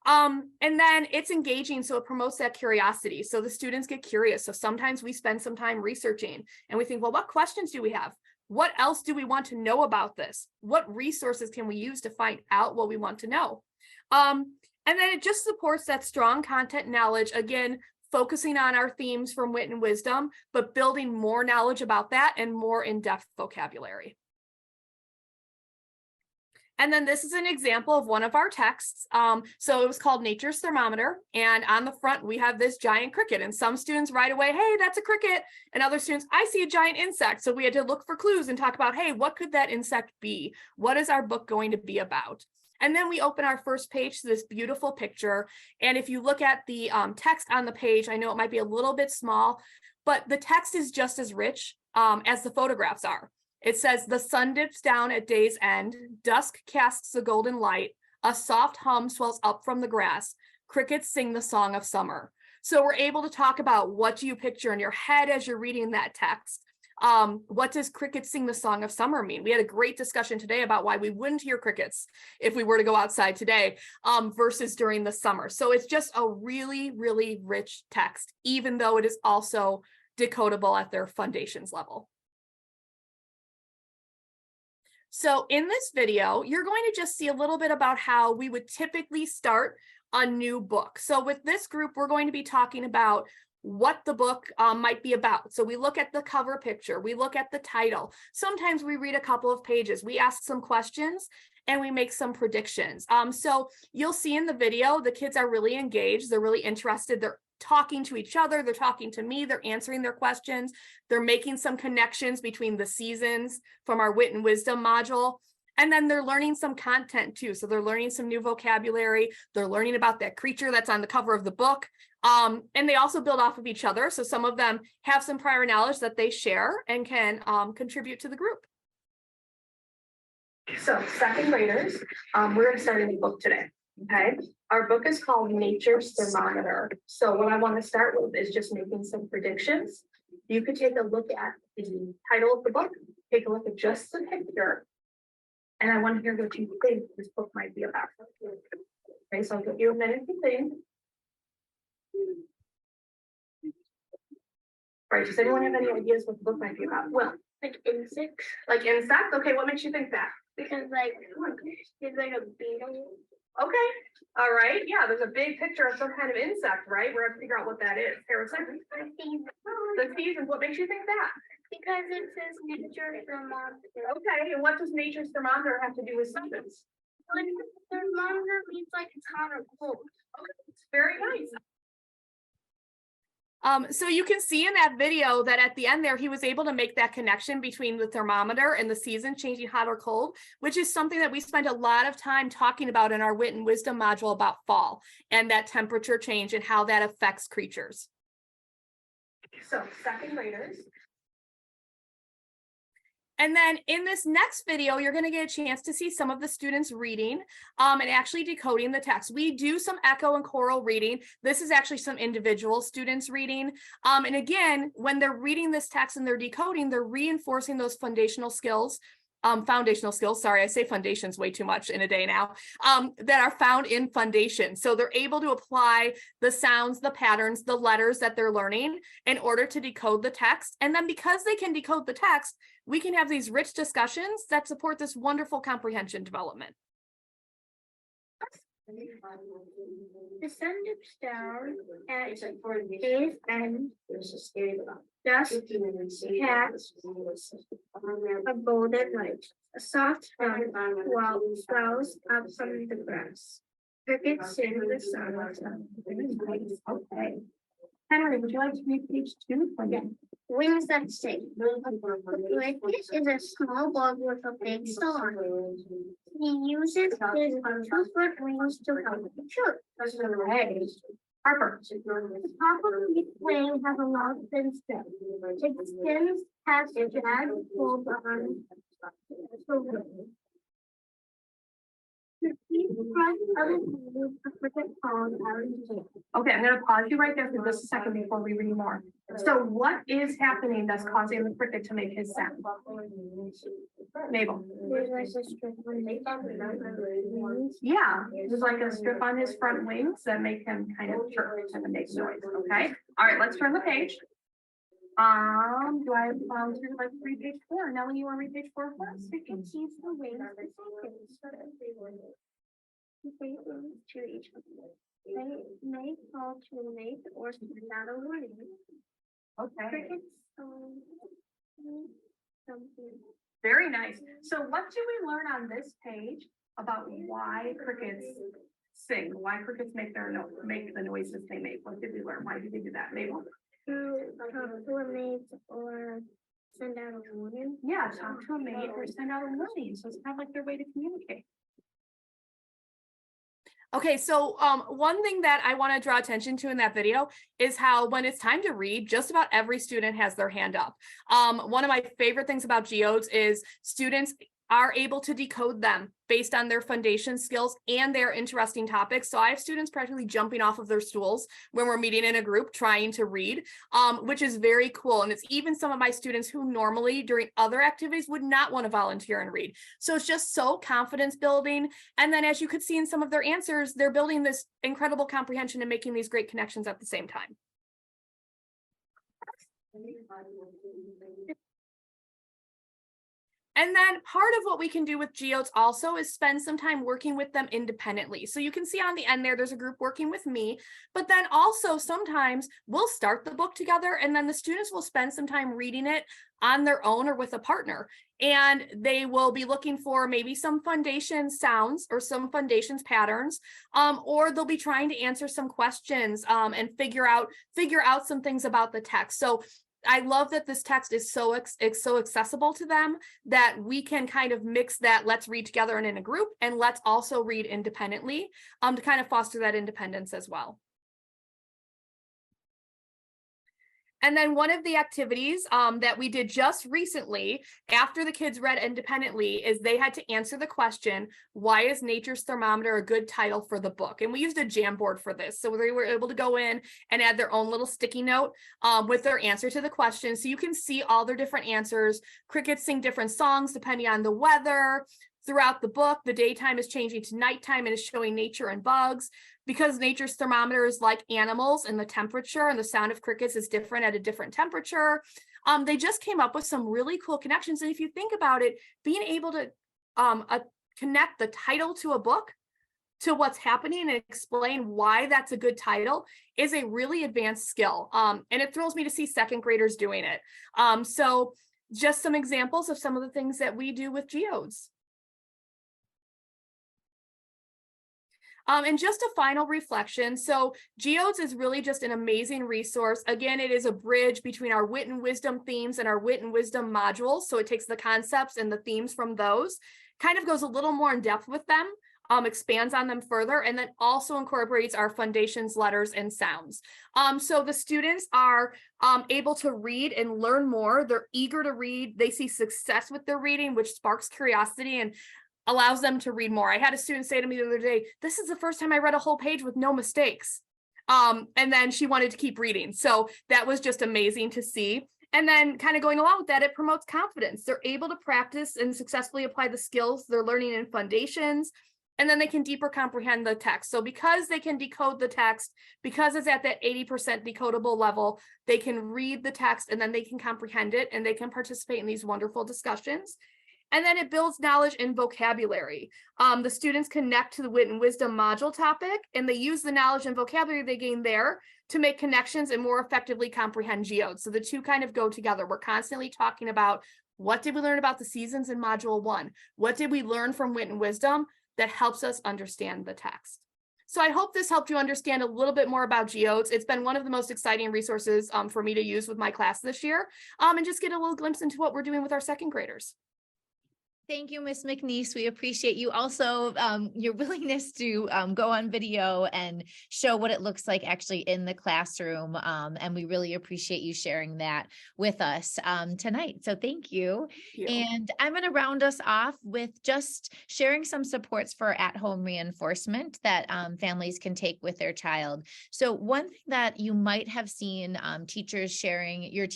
Speaker 8: And then it's engaging, so it promotes that curiosity. So the students get curious. So sometimes we spend some time researching and we think, well, what questions do we have? What else do we want to know about this? What resources can we use to find out what we want to know? And then it just supports that strong content knowledge, again, focusing on our themes from Wit and Wisdom, but building more knowledge about that and more in-depth vocabulary. And then this is an example of one of our texts. So it was called Nature's Thermometer. And on the front, we have this giant cricket. And some students right away, hey, that's a cricket. And other students, I see a giant insect. So we had to look for clues and talk about, hey, what could that insect be? What is our book going to be about? And then we open our first page to this beautiful picture. And if you look at the text on the page, I know it might be a little bit small, but the text is just as rich as the photographs are. It says, the sun dips down at day's end, dusk casts a golden light, a soft hum swells up from the grass, crickets sing the song of summer. So we're able to talk about what do you picture in your head as you're reading that text. What does crickets sing the song of summer mean? We had a great discussion today about why we wouldn't hear crickets if we were to go outside today versus during the summer. So it's just a really, really rich text, even though it is also decodable at their Fundations level. So in this video, you're going to just see a little bit about how we would typically start a new book. So with this group, we're going to be talking about what the book might be about. So we look at the cover picture, we look at the title. Sometimes we read a couple of pages, we ask some questions, and we make some predictions. So you'll see in the video, the kids are really engaged, they're really interested, they're talking to each other, they're talking to me, they're answering their questions, they're making some connections between the seasons from our Wit and Wisdom module. And then they're learning some content too. So they're learning some new vocabulary. They're learning about that creature that's on the cover of the book. And they also build off of each other. So some of them have some prior knowledge that they share and can contribute to the group.
Speaker 4: So second graders, we're going to start a new book today. Okay, our book is called Nature's Thermometer. So what I want to start with is just making some predictions. You could take a look at the title of the book, take a look at just the picture, and I want to hear what you think this book might be about. Okay, so I'll give you a minute to think. All right, does anyone have any ideas what the book might be about? Well,
Speaker 6: Like insects,
Speaker 4: like insects? Okay, what makes you think that?
Speaker 6: because it's like a beetle.
Speaker 4: Okay, all right, yeah, there's a big picture of some kind of insect, right? We're gonna figure out what that is. Harrison? The seasons, what makes you think that?
Speaker 6: Because it says Nature's Thermometer.
Speaker 4: Okay, and what does Nature's Thermometer have to do with seasons?
Speaker 6: Like thermometer means like it's hot or cold.
Speaker 4: Okay, it's very nice.
Speaker 8: So you can see in that video that at the end there, he was able to make that connection between the thermometer and the season changing hot or cold, which is something that we spend a lot of time talking about in our Wit and Wisdom module about fall and that temperature change and how that affects creatures.
Speaker 4: So second graders.
Speaker 8: And then in this next video, you're going to get a chance to see some of the students reading and actually decoding the text. We do some echo and choral reading. This is actually some individual students reading. And again, when they're reading this text and they're decoding, they're reinforcing those foundational skills, sorry, I say foundations way too much in a day now, that are found in Fundations. So they're able to apply the sounds, the patterns, the letters that they're learning in order to decode the text. And then because they can decode the text, we can have these rich discussions that support this wonderful comprehension development.
Speaker 6: The sun dips down at day's end. Dusk casts a golden light. A soft hum swells up from the grass. Crickets sing the song. Okay. Henry, would you like to read page 2 again? Wings that sing. Cricket is a small bug with a big song. He uses his 2-foot wings to help him shoot. Harper. The top of each wing has a long thin stem. Its fins have jagged folds on the wing. The teeth front of its wings are cricket called out.
Speaker 9: Okay, I'm going to pause you right there for just a second before we read more. So what is happening that's causing the cricket to make his sound? Mabel.
Speaker 6: There's a strip on the wings.
Speaker 9: Yeah, there's like a strip on his front wings that make him kind of chirp and make noise. Okay. All right, let's turn the page. Do I volunteer like to read page 4? Nellie, you want to read page 4 for us?
Speaker 6: Cricket keeps the wings the same. To each other. They may call to a mate or send out a warning.
Speaker 9: Okay.
Speaker 6: Crickets something.
Speaker 9: Very nice. So what do we learn on this page about why crickets sing? Why crickets make the noises they make? What did we learn? Why did they do that, Mabel?
Speaker 6: To talk to a mate or send out a warning.
Speaker 9: Yeah, talk to a mate or send out a warning. So it's kind of like their way to communicate.
Speaker 8: Okay, so one thing that I want to draw attention to in that video is how when it's time to read, just about every student has their hand up. One of my favorite things about Geodes is students are able to decode them based on their foundation skills and their interesting topics. So I have students practically jumping off of their stools when we're meeting in a group trying to read, which is very cool. And it's even some of my students who normally during other activities would not want to volunteer and read. So it's just so confidence building. And then as you could see in some of their answers, they're building this incredible comprehension and making these great connections at the same time. And then part of what we can do with Geodes also is spend some time working with them independently. So you can see on the end there's a group working with me, but then also sometimes we'll start the book together and then the students will spend some time reading it on their own or with a partner. And they will be looking for maybe some foundation sounds or some foundations patterns, or they'll be trying to answer some questions and figure out some things about the text. So I love that this text is so accessible to them that we can kind of mix that let's read together and in a group and let's also read independently to kind of foster that independence as well. And then one of the activities that we did just recently after the kids read independently is they had to answer the question, why is Nature's Thermometer a good title for the book? And we used a Jamboard for this. So they were able to go in and add their own little sticky note with their answer to the question. So you can see all their different answers. Crickets sing different songs depending on the weather. Throughout the book, the daytime is changing to nighttime and is showing nature and bugs. Because nature's thermometer is like animals and the temperature and the sound of crickets is different at a different temperature. They just came up with some really cool connections. And if you think about it, being able to connect the title to a book to what's happening and explain why that's a good title is a really advanced skill. And it thrills me to see second graders doing it. So just some examples of some of the things that we do with Geodes. And just a final reflection. So Geodes is really just an amazing resource. Again, it is a bridge between our wit and wisdom themes and our wit and wisdom modules. So it takes the concepts and the themes from those, kind of goes a little more in depth with them expands on them further, and then also incorporates our Fundations letters and sounds. So the students are able to read and learn more. They're eager to read. They see success with their reading, which sparks curiosity and allows them to read more. I had a student say to me the other day, this is the first time I read a whole page with no mistakes. And then she wanted to keep reading. So that was just amazing to see. And then kind of going along with that, it promotes confidence. They're able to practice and successfully apply the skills they're learning in Fundations, and then they can deeper comprehend the text. So because they can decode the text, because it's at that 80% decodable level, they can read the text and then they can comprehend it and they can participate in these wonderful discussions. And then it builds knowledge and vocabulary. The students connect to the wit and wisdom module topic, and they use the knowledge and vocabulary they gain there to make connections and more effectively comprehend geodes. So the two kind of go together. We're constantly talking about, what did we learn about the seasons in module 1? What did we learn from wit and wisdom that helps us understand the text? So I hope this helped you understand a little bit more about geodes. It's been one of the most exciting resources for me to use with my class this year, and just get a little glimpse into what we're doing with our second graders.
Speaker 1: Thank you, Ms. McNeese. We appreciate you also your willingness to go on video and show what it looks like actually in the classroom. And we really appreciate you sharing that with us tonight. So thank you. And I'm going to round us off with just sharing some supports for at-home reinforcement that families can take with their child. So one thing that you might have seen teachers sharing, your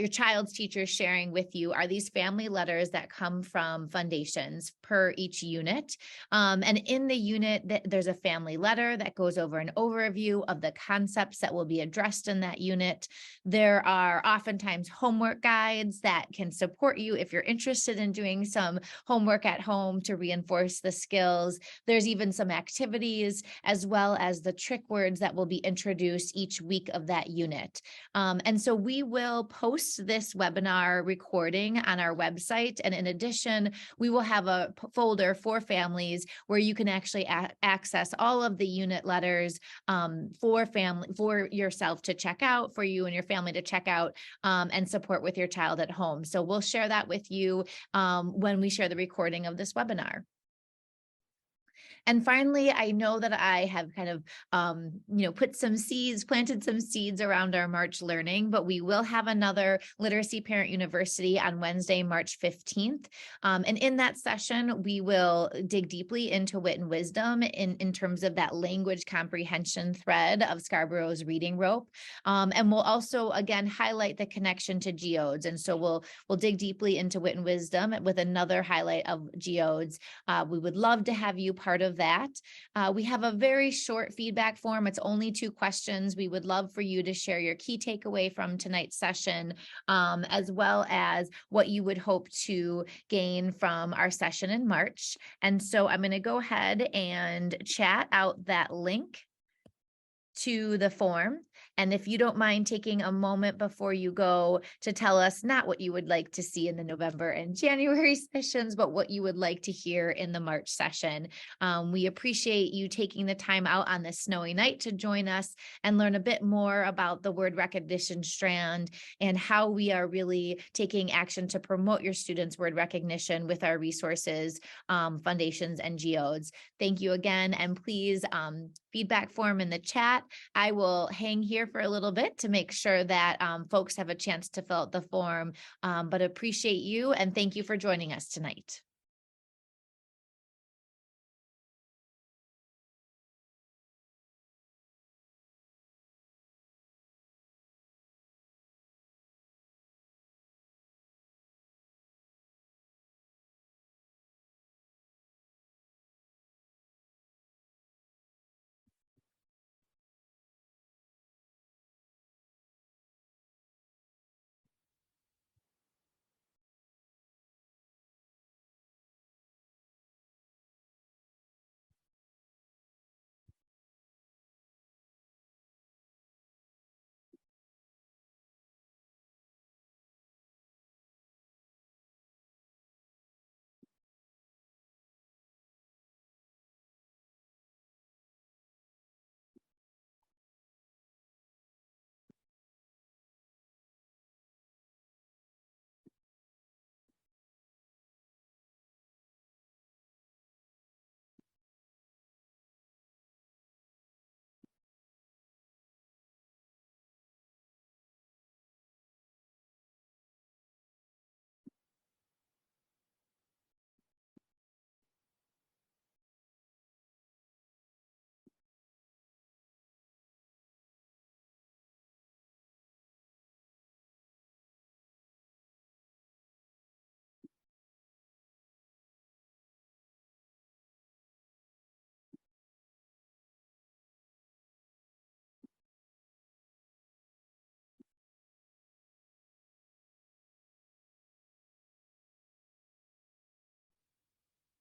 Speaker 1: child's teachers sharing with you are these family letters that come from Fundations per each unit. And in the unit, there's a family letter that goes over an overview of the concepts that will be addressed in that unit. There are oftentimes homework guides that can support you if you're interested in doing some homework at home to reinforce the skills. There's even some activities as well as the trick words that will be introduced each week of that unit. And so we will post this webinar recording on our website. And in addition, we will have a folder for families where you can actually access all of the unit letters for yourself to check out, for you and your family to check out and support with your child at home. So we'll share that with you when we share the recording of this webinar. And finally, I know that I have kind of, planted some seeds around our March learning, but we will have another Literacy Parent University on Wednesday, March 15th. And in that session, we will dig deeply into wit and wisdom in terms of that language comprehension thread of Scarborough's reading rope. And we'll also, again, highlight the connection to geodes. And so we'll dig deeply into wit and wisdom with another highlight of geodes. We would love to have you part of that. We have a very short feedback form. It's only 2 questions. We would love for you to share your key takeaway from tonight's session, as well as what you would hope to gain from our session in March. And so I'm going to go ahead and chat out that link to the form. And if you don't mind taking a moment before you go to tell us not what you would like to see in the November and January sessions, but what you would like to hear in the March session. We appreciate you taking the time out on this snowy night to join us and learn a bit more about the word recognition strand and how we are really taking action to promote your students' word recognition with our resources, Fundations, and Geodes. Thank you again. And please, feedback form in the chat. I will hang here for a little bit to make sure that folks have a chance to fill out the form, but appreciate you and thank you for joining us tonight.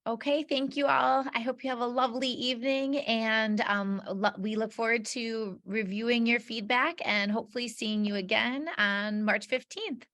Speaker 1: Okay, thank you all. I hope you have a lovely evening, and we look forward to reviewing your feedback and hopefully seeing you again on March 15th.